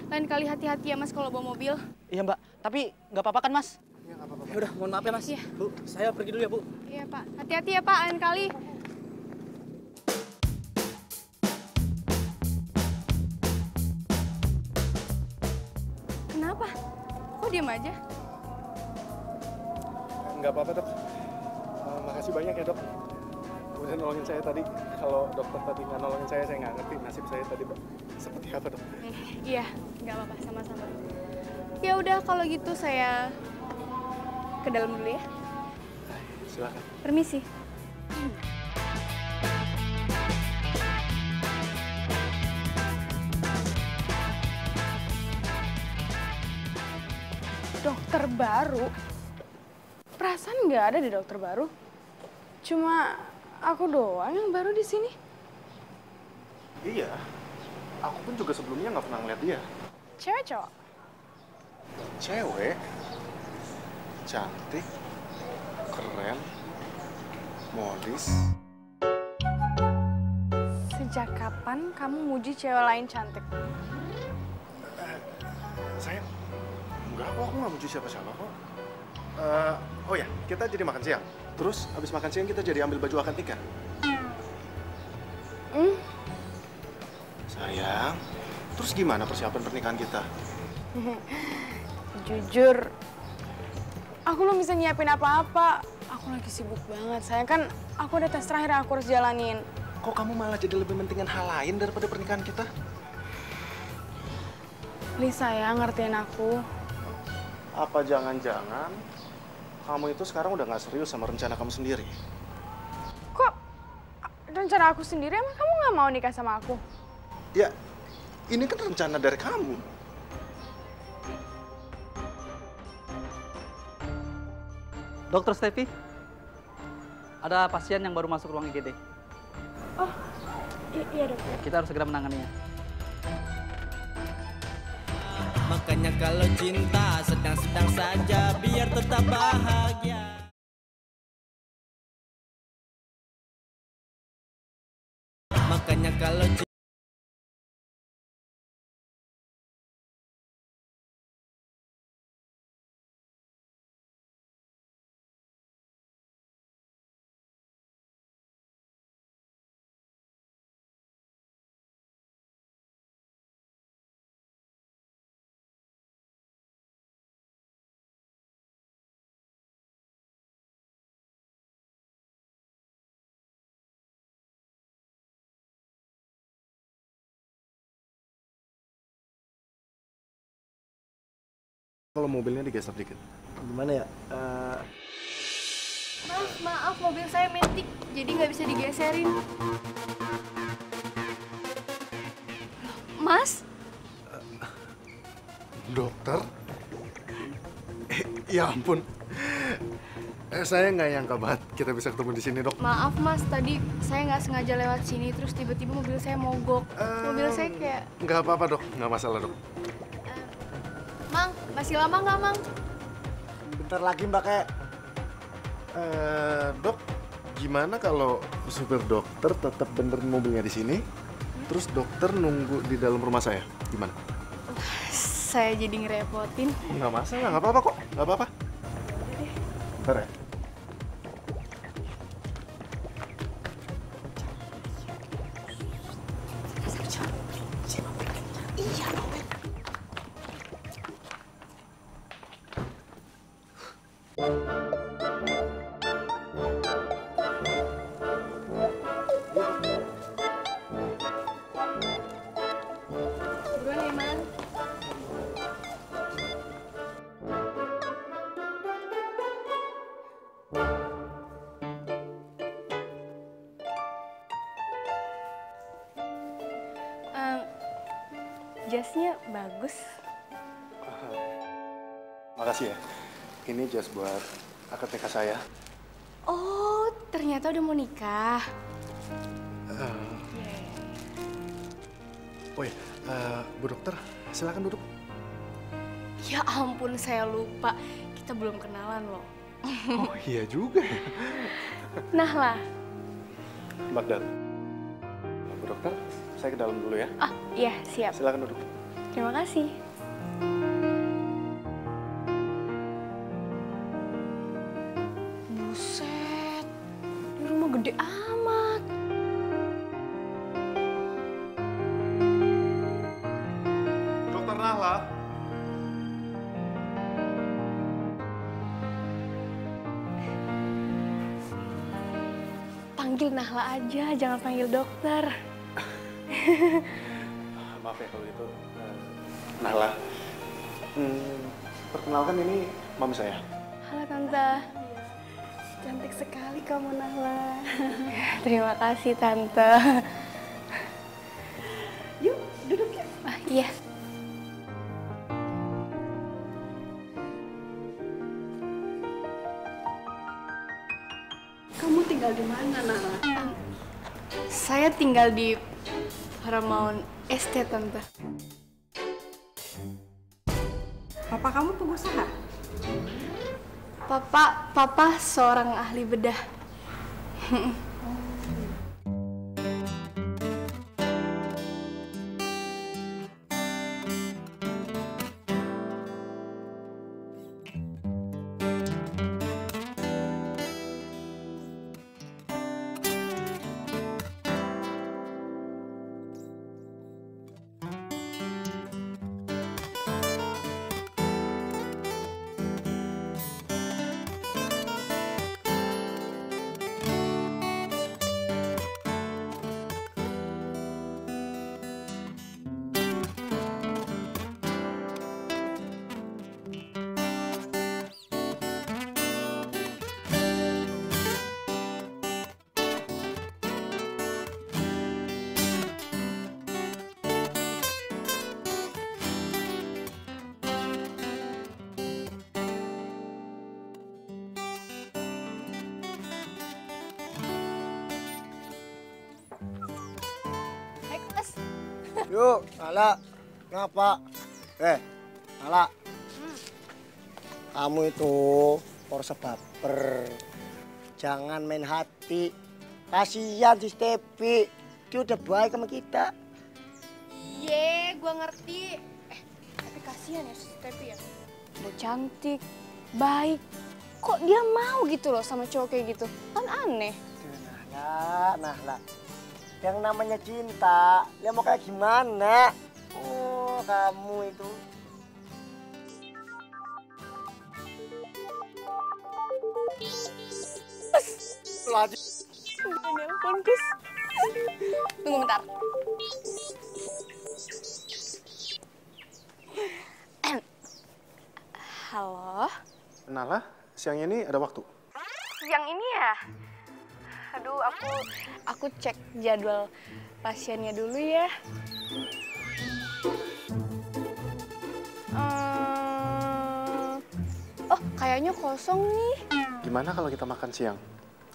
lain kali hati-hati ya Mas kalau bawa mobil. Iya Mbak, tapi nggak apa-apa kan Mas? Iya nggak apa-apa. Ya udah, mohon maaf ya Mas. Iya. Bu, saya pergi dulu ya Bu. Iya Pak, hati-hati ya Pak, lain kali. Kenapa? Kok diam aja? Nggak apa-apa dok. Makasih banyak ya dok. Udah nolongin saya tadi. Kalau dokter tadi nggak nolongin saya nggak ngerti nasib saya tadi seperti apa dok. Iya, nggak apa-apa, sama-sama. Ya udah kalau gitu saya ke dalam dulu ya. Silakan. Permisi. Dokter baru? Perasaan nggak ada di dokter baru. Cuma aku doang yang baru di sini. Iya. Aku pun juga sebelumnya nggak pernah ngeliat dia. Cewek cowok? Cewek. Cantik. Keren. Modis. Sejak kapan kamu muji cewek lain cantik? Sayang, enggak kok, aku nggak muji siapa-siapa kok. Oh ya, kita jadi makan siang. Terus habis makan siang kita jadi ambil baju akad nikah. Sayang, terus gimana persiapan pernikahan kita? Jujur, aku belum bisa nyiapin apa-apa. Aku lagi sibuk banget. Sayang kan aku ada tes terakhir yang aku harus jalanin. Kok kamu malah jadi lebih pentingin hal lain daripada pernikahan kita? Please sayang, ngertiin aku. Apa jangan-jangan kamu itu sekarang udah nggak serius sama rencana kamu sendiri? Kok rencana aku sendiri? Emang kamu nggak mau nikah sama aku? Ya, ini kan rencana dari kamu. Dokter Stevi, ada pasien yang baru masuk ruang IGD. Oh, iya dok. Kita harus segera menanganinya. Makanya kalau cinta sedang-sedang saja biar tetap bahagia. Makanya kalau Kalau mobilnya digeser dikit. Gimana ya? Mas, maaf mobil saya metik, jadi nggak bisa digeserin. Mas? Dokter? Ya ampun. Saya nggak nyangka banget kita bisa ketemu di sini, dok. Maaf mas, tadi saya nggak sengaja lewat sini, terus tiba-tiba mobil saya mogok. Mobil saya kayak... Nggak apa-apa, dok. Nggak masalah, dok. Mang, masih lama nggak, Mang? Bentar lagi mbak kayak. Dok, gimana kalau supir dokter tetap benerin mobilnya di sini, terus dokter nunggu di dalam rumah saya? Gimana? Saya jadi ngerepotin. Nggak masalah, nggak apa-apa kok. Nggak apa-apa. Bentar ya. Buruan ya, Mang. Jasnya bagus. Makasih ya. Ini jas buat akad nikah saya. Oh, ternyata udah mau nikah. Oh ya, Bu Dokter, silakan duduk. Ya ampun, saya lupa. Kita belum kenalan loh. Oh iya juga ya. Nah lah. Bagdad. Bu Dokter, Saya ke dalam dulu ya. Ah, iya, siap. Silakan duduk. Terima kasih. Buset, ini rumah gede amat. Dokter Nahla. Panggil Nahla aja, jangan panggil dokter. Maaf ya kalau gitu. Nahla. Perkenalkan ini mami saya. Halo Tante. Cantik sekali kamu Nahla. Terima kasih Tante. Yuk, duduk ya. Ah, iya. Kamu tinggal di mana, Nala? Saya tinggal di Paramount Estate, Tante. Papa kamu pengusaha? Papa seorang ahli bedah. Yuk, Nala. Kenapa? Nala. Kamu itu porse baper. Jangan main hati. Kasihan si Stepi. Dia udah baik sama kita. Iya, gua ngerti. Tapi kasihan ya si Stepi ya. Udah cantik, baik. Kok dia mau gitu loh sama cowok kayak gitu? Kan aneh. Nahla. Yang namanya cinta, ya mau kayak gimana? Oh, kamu itu. Lagi. Nelpon, Gus. Tunggu bentar. Halo? Nahla, siang ini ada waktu? Yang ini ya? Aduh, aku cek jadwal pasiennya dulu ya. Oh, kayaknya kosong nih. Gimana kalau kita makan siang?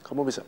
Kamu bisa?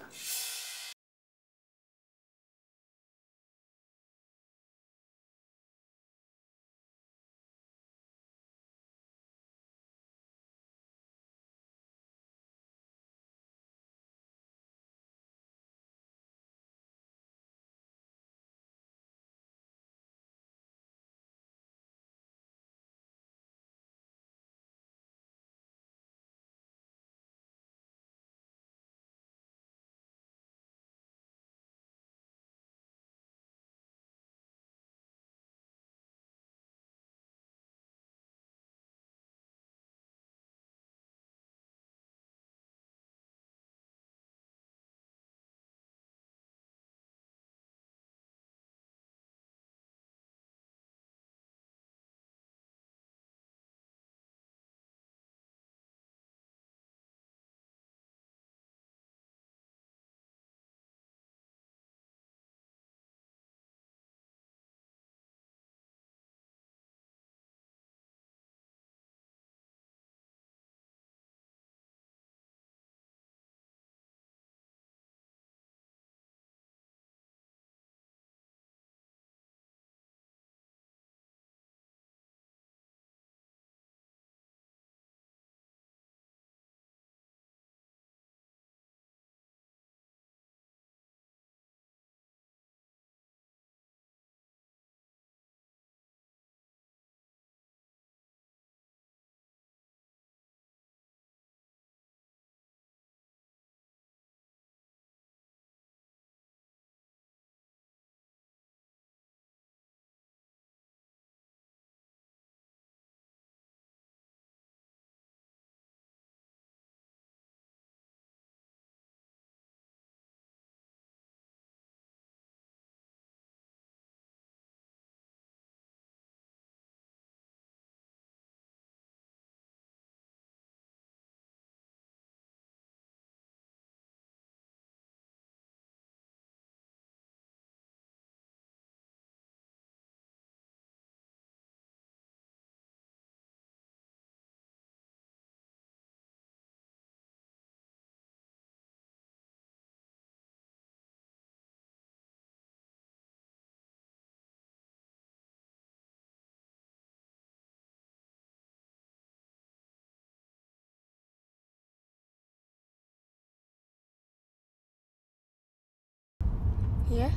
Iya?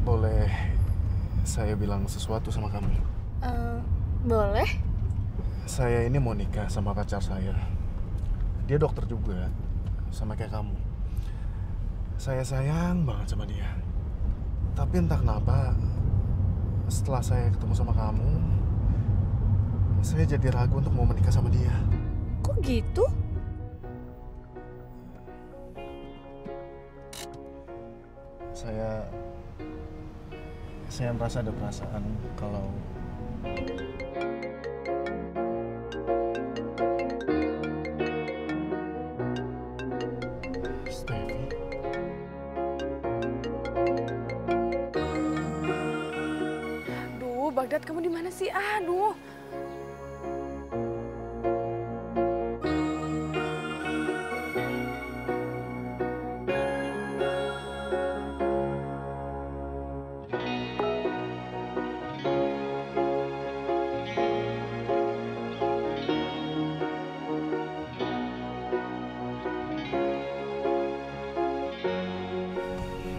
Boleh saya bilang sesuatu sama kamu? Boleh. Saya ini mau nikah sama pacar saya. Dia dokter juga, sama kayak kamu. Saya sayang banget sama dia. Tapi entah kenapa, setelah saya ketemu sama kamu, saya jadi ragu untuk mau menikah sama dia. Kok gitu? Saya merasa ada perasaan kalau Steffi. Duh, Bagdad kamu di mana sih? Aduh.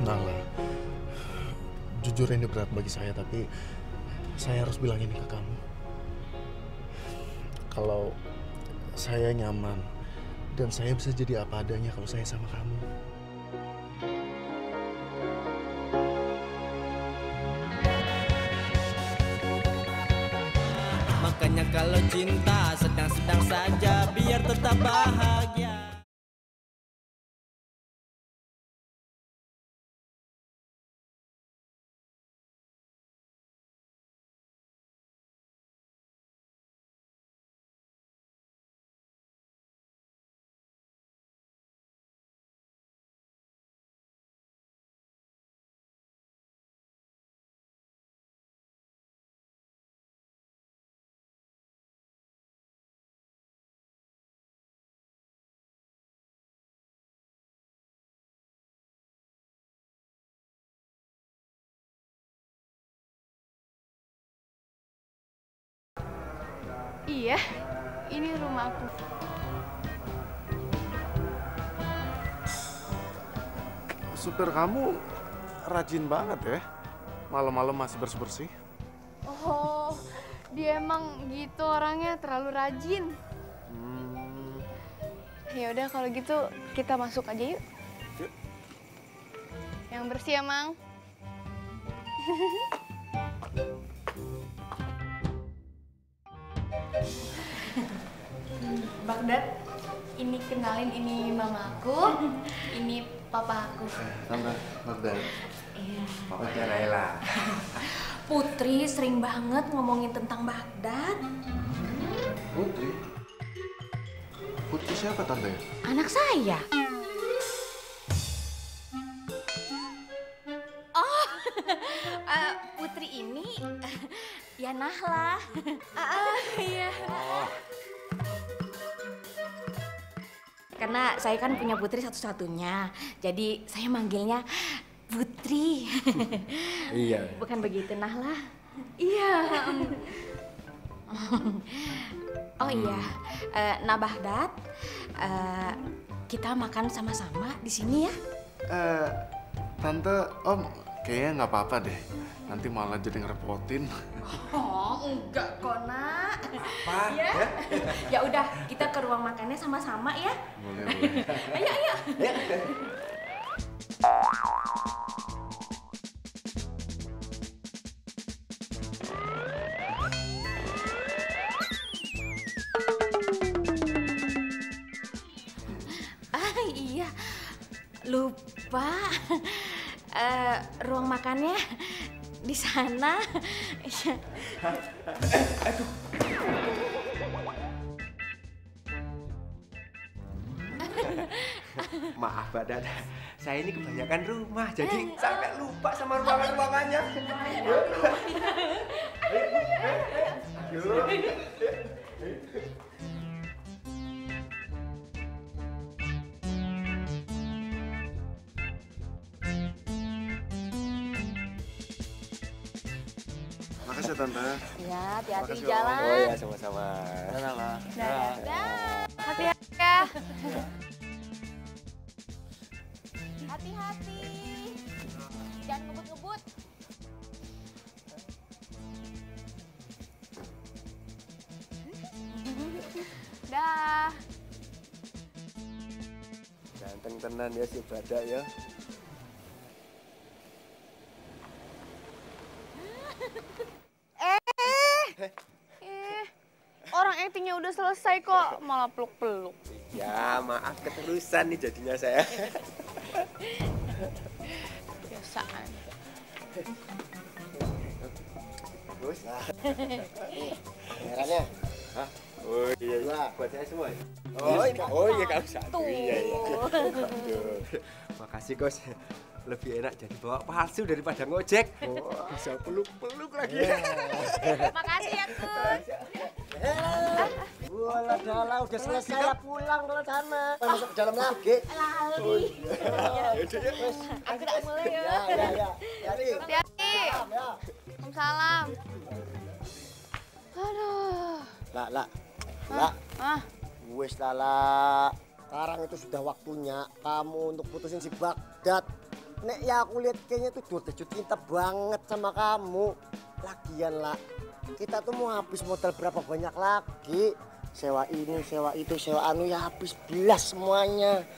Nala, jujur ini berat bagi saya, tapi saya harus bilang ini ke kamu. Kalau saya nyaman dan saya bisa jadi apa adanya kalau saya sama kamu. Makanya kalau cinta sedang-sedang saja, biar tetap bahagia. Iya, ini rumah aku. Supir kamu rajin banget ya, malam-malam masih bersih-bersih. Oh, dia emang gitu orangnya, terlalu rajin. Ya udah kalau gitu kita masuk aja yuk. Yuk. Yang bersih ya, Mang. Bagdad, ini kenalin, ini mama aku, ini papa aku. Tante, Bagdad. Iya. Papa Laila. Putri sering banget ngomongin tentang Bagdad. Putri? Putri siapa tante? Anak saya. Oh, Putri ini ya Nahla. Iya. Karena saya kan punya putri satu-satunya, jadi saya manggilnya Putri. Iya. Bukan begitu, Nahla? Iya. Oh iya, Nah Bagdad, kita makan sama-sama di sini ya? Tante, Om, kayaknya nggak apa-apa deh. Nanti malah jadi ngerepotin. Oh, enggak kok, Nak. Apa? Ya? Ya udah, kita ke ruang makannya sama-sama ya. Boleh, boleh. Ayo, ayo. Iya, lupa. Ruang makannya di sana. Aduh. Maaf, Mbak Dada. Saya ini kebanyakan rumah, jadi sampai lupa sama ruangan-ruangannya. Makasih ya, Tante. Ya, hati-hati di Makasih, Om. jalan. Oh ya, sama-sama. Dadah. Dadah. Hati-hati ya. Hati-hati. Jangan ngebut-ngebut. Dah. Ganteng tenan ya si Badak ya. Orang actingnya udah selesai kok, malah peluk-peluk. Ya maaf keterusan nih jadinya saya. Biasaan. Terus? Pangerannya. Hah? Oh iya, iya. Buat saya semua ya? Iya, Oh iya kamu satu. Tuh. Iya iya. Aduh. Makasih Kos. Lebih enak jadi bawa palsu daripada ngojek. Bisa peluk-peluk lagi. Makasih ya, Kus. Walah dalah udah selesai ya pulang kalau sana. Masuk ke dalam lagi. Lali. Aku udah mulai ya. Ya. Hati-hati. Waalaikumsalam. Aduh. Lah. Ah, Wes Lala. Sekarang itu sudah waktunya kamu untuk putusin si Bagdad. Nek ya aku lihat kayaknya tuh udah cinta banget sama kamu. Lagian lah, kita tuh mau habis modal berapa banyak lagi. Sewa ini, sewa itu, sewa anu ya habis belas semuanya.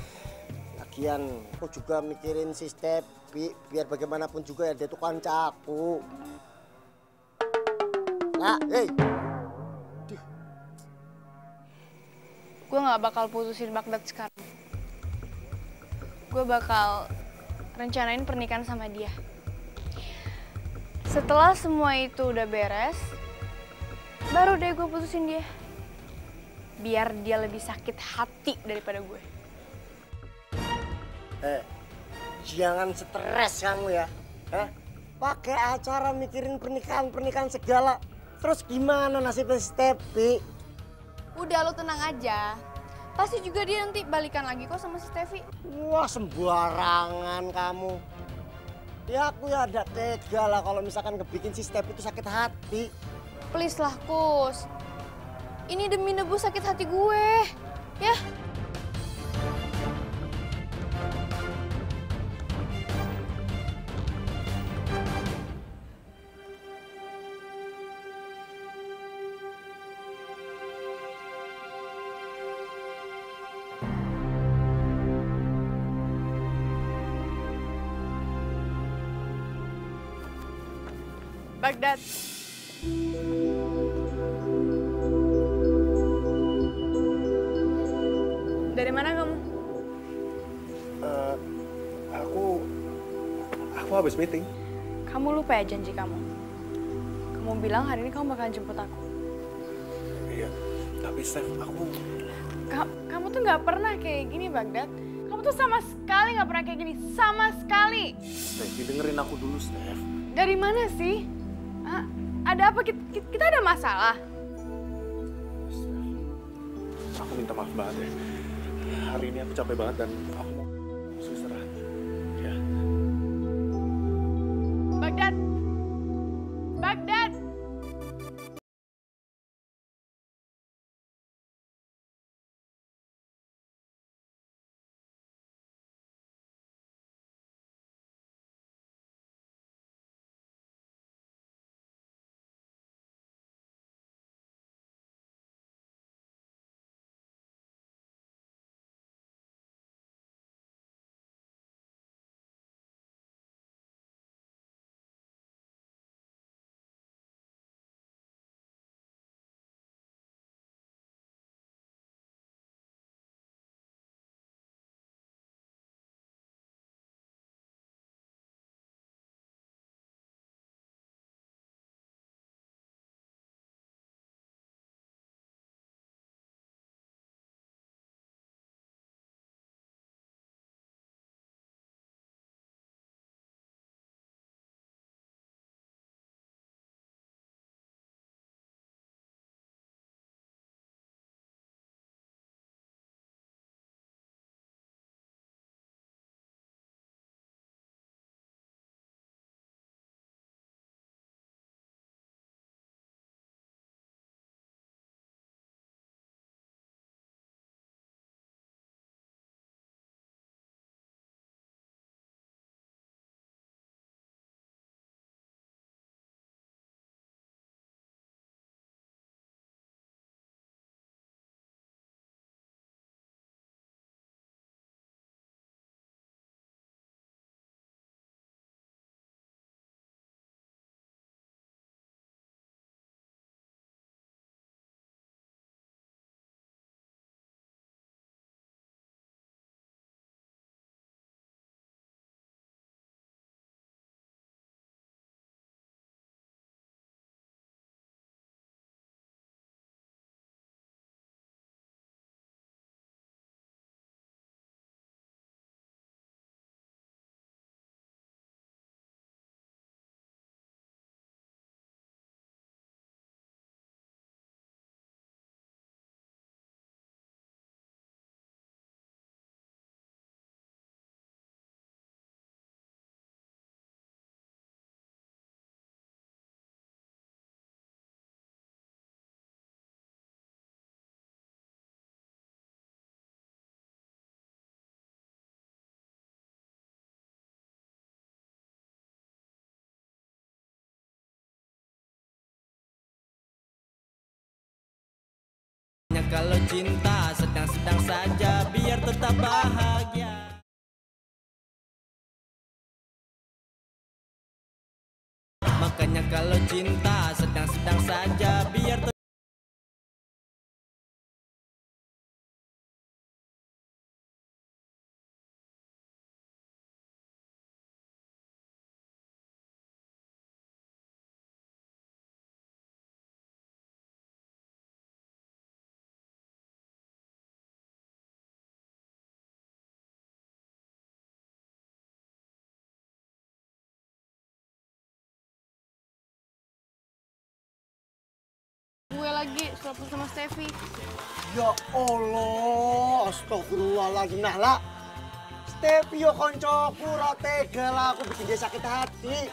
Lagian aku juga mikirin si Stepi, biar bagaimanapun juga ya dia tuh kancaku. Nah, hei. gue nggak bakal putusin Bagdad sekarang. Gue bakal rencanain pernikahan sama dia. Setelah semua itu udah beres, baru deh gue putusin dia. Biar dia lebih sakit hati daripada gue. Jangan stres kamu ya. Pakai acara mikirin pernikahan segala. Terus gimana nasibnya Stepi? Udah, lo tenang aja. Pasti juga dia nanti balikan lagi kok sama si Stevi. Wah, sembarangan kamu. Ya aku ya ada tega lah kalau misalkan ngebikin si Stepi itu sakit hati. Please lah, Kus. Ini demi nebus sakit hati gue. Ya. Bagdad. Dari mana kamu? Aku habis meeting. Kamu lupa ya janji kamu? Kamu bilang hari ini kamu bakal jemput aku. Iya, tapi Steph, Kamu tuh nggak pernah kayak gini, Bagdad. Kamu tuh sama sekali nggak pernah kayak gini. Sama sekali. Steph, dengerin aku dulu, Steph. Dari mana sih? Hah? Ada apa? Kita ada masalah? Aku minta maaf banget ya. Hari ini aku capek banget dan aku mau istirahat. Ya. Bagdad! Bagdad! Makanya kalau cinta sedang-sedang saja biar tetap bahagia. Makanya kalau cinta sedang-sedang saja biar tetap. Gue lagi telepon sama Steffi. Ya Allah, astagfirullahaladzim Nahla. Steffi yo koncoku, ora tega lah aku bikin dia sakit hati.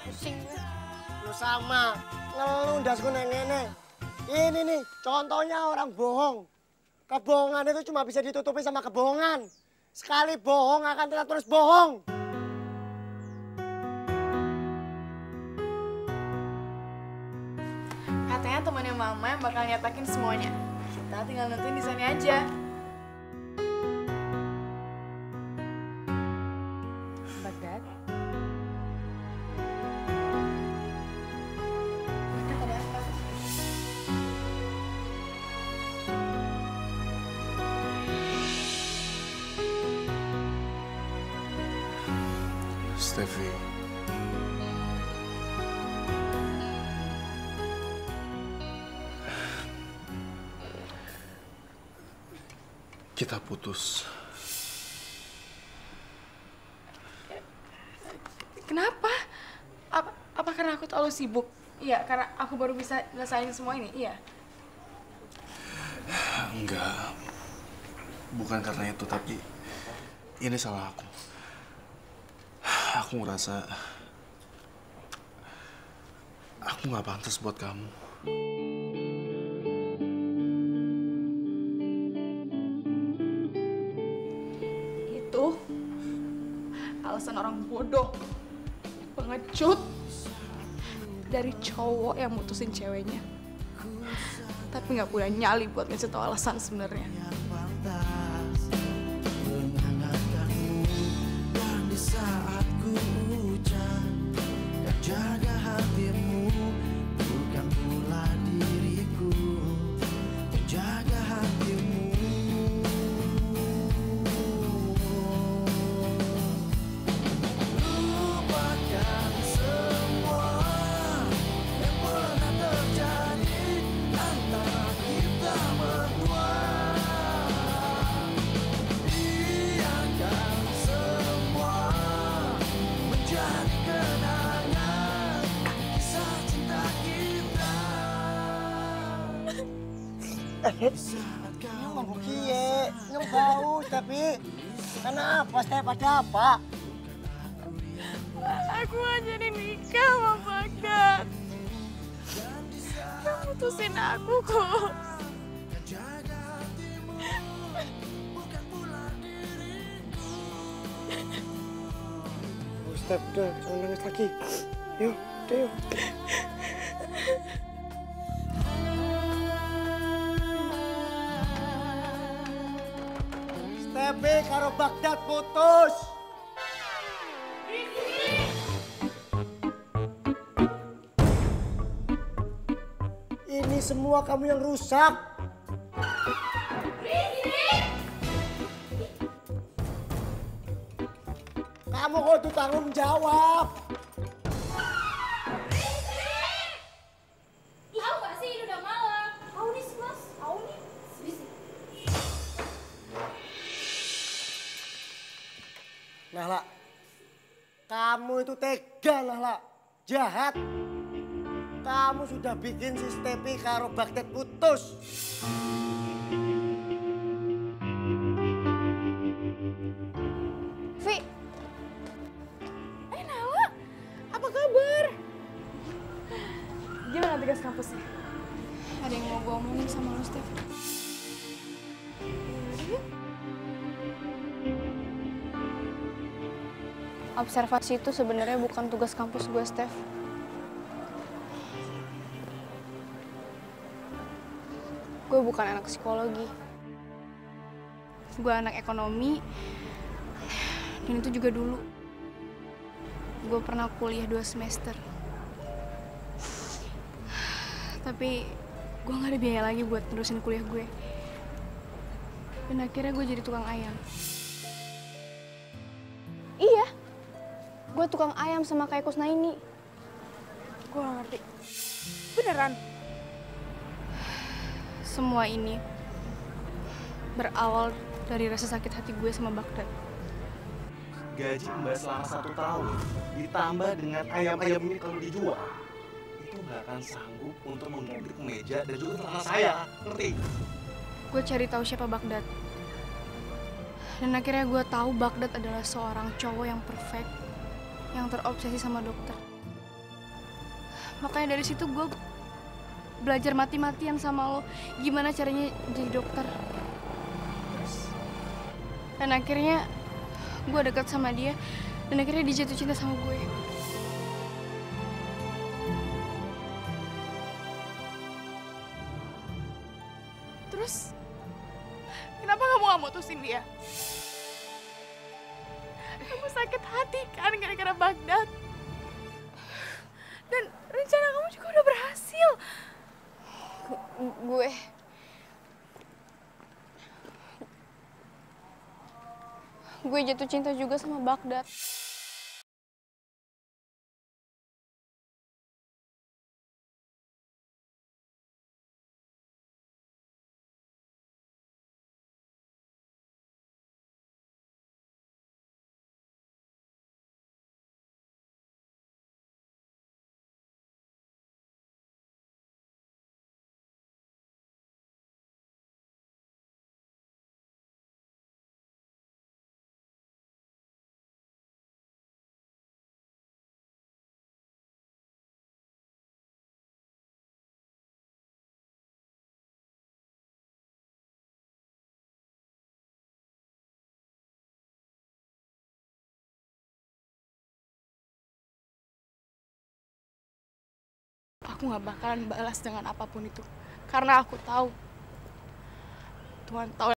Pusing gue. Lu sama, ngelundasku neng-nene. Ini nih, contohnya orang bohong. Kebohongan itu cuma bisa ditutupi sama kebohongan. Sekali bohong akan terus bohong. Katanya temannya Mama yang bakal nyatakin semuanya. Kita tinggal nentuin desainnya aja. Bagdad? Bagdad ada apa? Steffi. Kita putus. Kenapa? Apa karena aku terlalu sibuk? Iya, karena aku baru bisa nyelesain semua ini, iya. Enggak. Bukan karena itu, tapi ini salah aku. Aku ngerasa aku nggak pantas buat kamu. Itu alasan orang bodoh, pengecut dari cowok yang mutusin ceweknya, tapi nggak punya nyali buat ngasih tau alasan sebenarnya. Dan di saat ku hujan dan jaga hatimu, bukan pula diriku menjaga hatimu. Lupakan semua yang pernah terjadi antara kita berdua. Biarkan semua menjadi kenangan kisah cinta kita. Nyong kiye, nyong bau tapi kenapa Stef, ada apa? Aku gak jadi nikah sama Bagdad. Dia mutusin aku kok. Stef, udah jangan nangis lagi. Yuk, udah yuk. Steffi karo Bagdad putus. Ini semua kamu yang rusak. Kamu kudu tanggung jawab. Tahu gak sih ini udah malam? Tahu nih mas, tahu nih. Nahla, kamu itu tega Nahla, jahat. Kamu sudah bikin si Steffi karo Bagdad putus. Vi, Nala, apa kabar? Gimana tugas kampusnya? Ada yang mau gue omongin sama lo, Stef. Observasi itu sebenarnya bukan tugas kampus gue, Stef. gue bukan anak psikologi. Gue anak ekonomi, dan itu juga dulu. Gue pernah kuliah 2 semester. Tapi gue gak ada biaya lagi buat terusin kuliah gue. Dan akhirnya gue jadi tukang ayam. Iya, gue tukang ayam sama kayak Kusnaini. Gue gak ngerti. Beneran? Semua ini berawal dari rasa sakit hati gue sama Baghdad. Gaji Mbak selama 1 tahun ditambah dengan ayam-ayam ini kalau dijual, itu nggak akan sanggup untuk mengganti kemeja dan juga celana saya, ngerti? Gue cari tahu siapa Baghdad. Dan akhirnya gue tahu Baghdad adalah seorang cowok yang perfect, yang terobsesi sama dokter. Makanya dari situ gue belajar mati-matian sama lo, gimana caranya jadi dokter. Dan akhirnya gue dekat sama dia, dan akhirnya dia jatuh cinta sama gue. Terus, kenapa kamu gak mutusin dia? Kamu sakit hati kan gara-gara Baghdad. Dan rencana kamu juga udah berhasil. Gue jatuh cinta juga sama Baghdad. Aku gak bakalan balas dengan apapun itu. Karena aku tahu Tuhan tahu.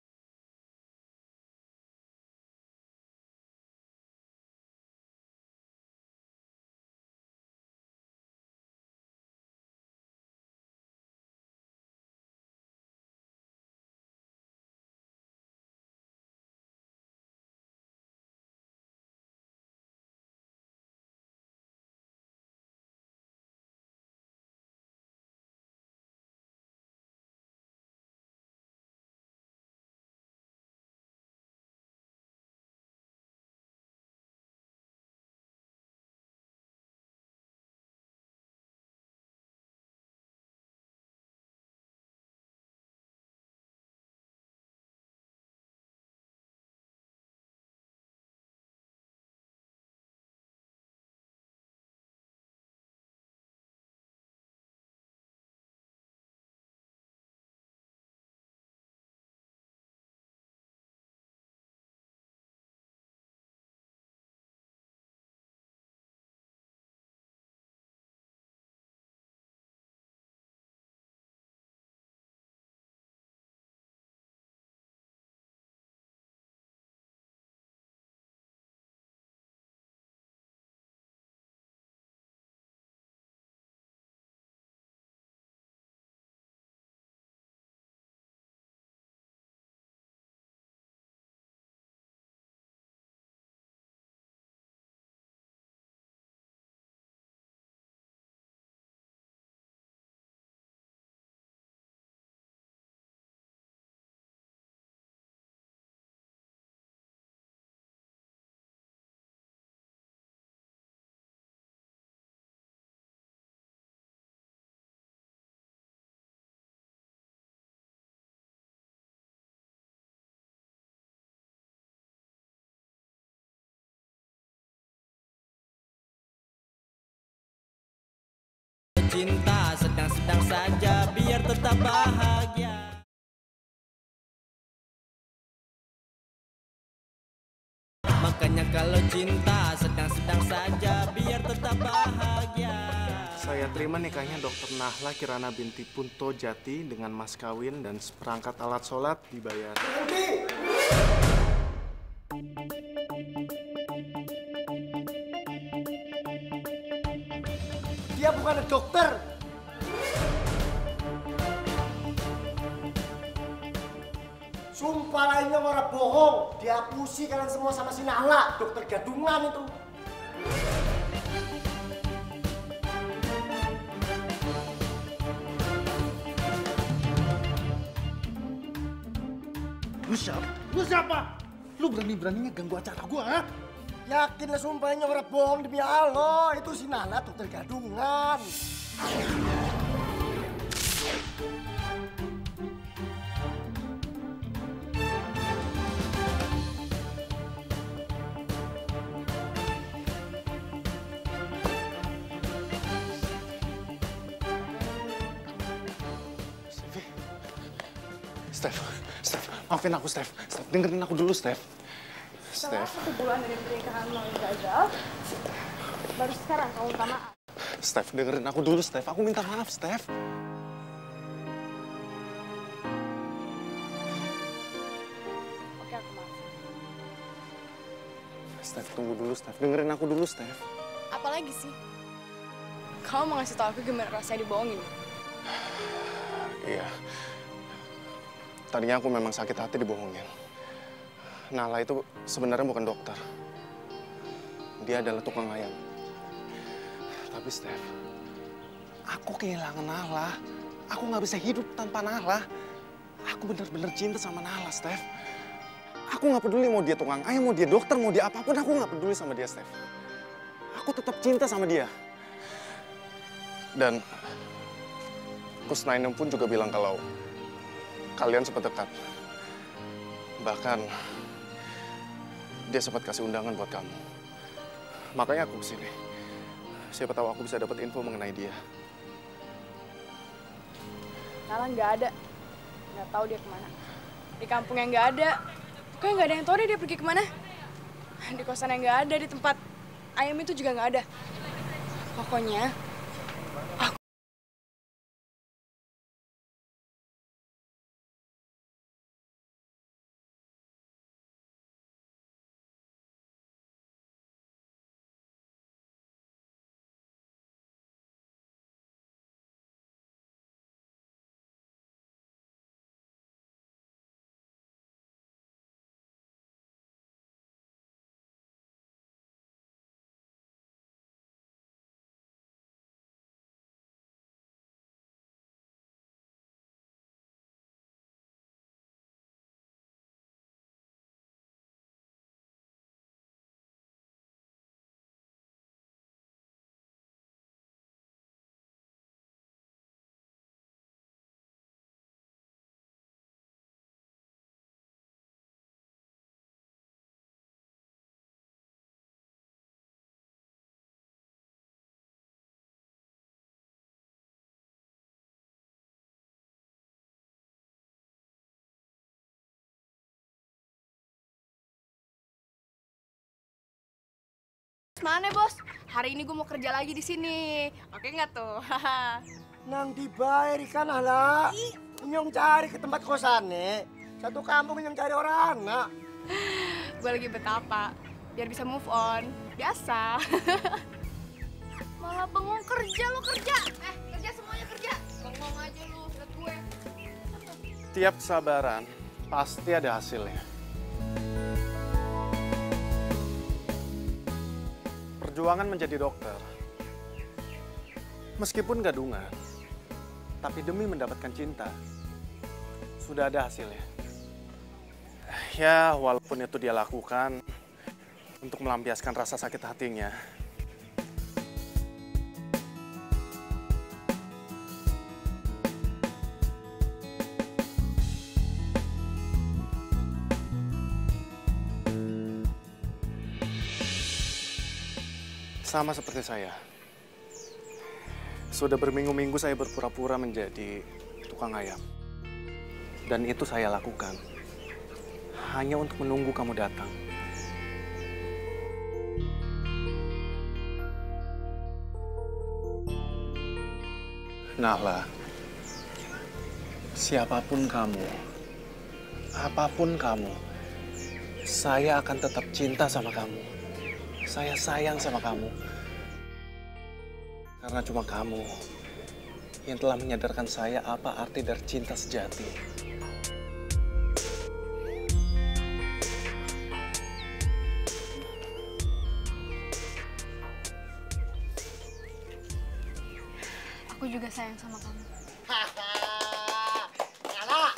Cinta sedang-sedang saja biar tetap bahagia. Makanya kalau cinta sedang-sedang saja biar tetap bahagia. Saya Saya terima nikahnya Dr. Nahla Kirana binti Punto Jati dengan mas kawin dan seperangkat alat sholat dibayar. Dia bukan dokter. Sumpah lainnya orang bohong. Dihapusi kalian semua sama si Nahla, dokter gadungan itu. Lu siapa? Lu siapa? Lu berani-beraninya ganggu acara gua, ha? Yakin lah sumpahnya orang bohong demi Allah. Itu si Nahla dokter gadungan. Steph, maafin aku, Steph. Steph, dengerin aku dulu, Steph. Setelah Steph, 1 bulan dari pernikahan lo yang gagal, baru sekarang kamu minta maaf. Steph, dengerin aku dulu, Steph. Aku minta maaf, Steph. Oke, aku maaf. Steph, tunggu dulu, Steph. Dengerin aku dulu, Steph. Apalagi sih? Kamu mau ngasih tau aku gimana rasanya dibohongin? Iya. Tadinya aku memang sakit hati dibohongin. Nahla itu sebenarnya bukan dokter. Dia adalah tukang ayam. Tapi Steph, aku kehilangan Nahla. Aku nggak bisa hidup tanpa Nahla. Aku bener-bener cinta sama Nahla, Steph. Aku nggak peduli mau dia tukang ayam, mau dia dokter, mau dia apapun. Aku nggak peduli sama dia, Steph. Aku tetap cinta sama dia. Dan Kusnainem pun juga bilang kalau kalian sempat dekat. Bahkan dia sempat kasih undangan buat kamu. Makanya aku kesini. Siapa tahu aku bisa dapat info mengenai dia. Nala nggak ada. Nggak tahu dia kemana. Di kampung yang nggak ada. Pokoknya nggak ada yang tahu dia pergi kemana. Di kosan yang nggak ada, di tempat ayam itu juga nggak ada. Pokoknya mana bos? Hari ini gue mau kerja lagi di sini. Oke nggak tuh? Nang dibayar ikan Nahla. Nyong cari ke tempat kosannya. Satu kampung yang cari orang anak. Gue lagi betapa biar bisa move on. Biasa. Malah bengong kerja lo kerja. Kerja semuanya kerja. Bengong aja lu, lihat gue. Tiap kesabaran pasti ada hasilnya. Perjuangan menjadi dokter, meskipun gadungan, tapi demi mendapatkan cinta, sudah ada hasilnya. Ya, walaupun itu dia lakukan untuk melampiaskan rasa sakit hatinya. Sama seperti saya. Sudah berminggu-minggu saya berpura-pura menjadi tukang ayam. Dan itu saya lakukan hanya untuk menunggu kamu datang. Nahla, siapapun kamu, apapun kamu, saya akan tetap cinta sama kamu. Saya sayang sama kamu. Karena cuma kamu yang telah menyadarkan saya apa arti dari cinta sejati. Aku juga sayang sama kamu. Anak,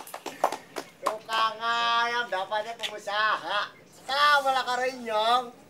tukang ayam dapatnya pengusaha. Setelah malah karo inyong.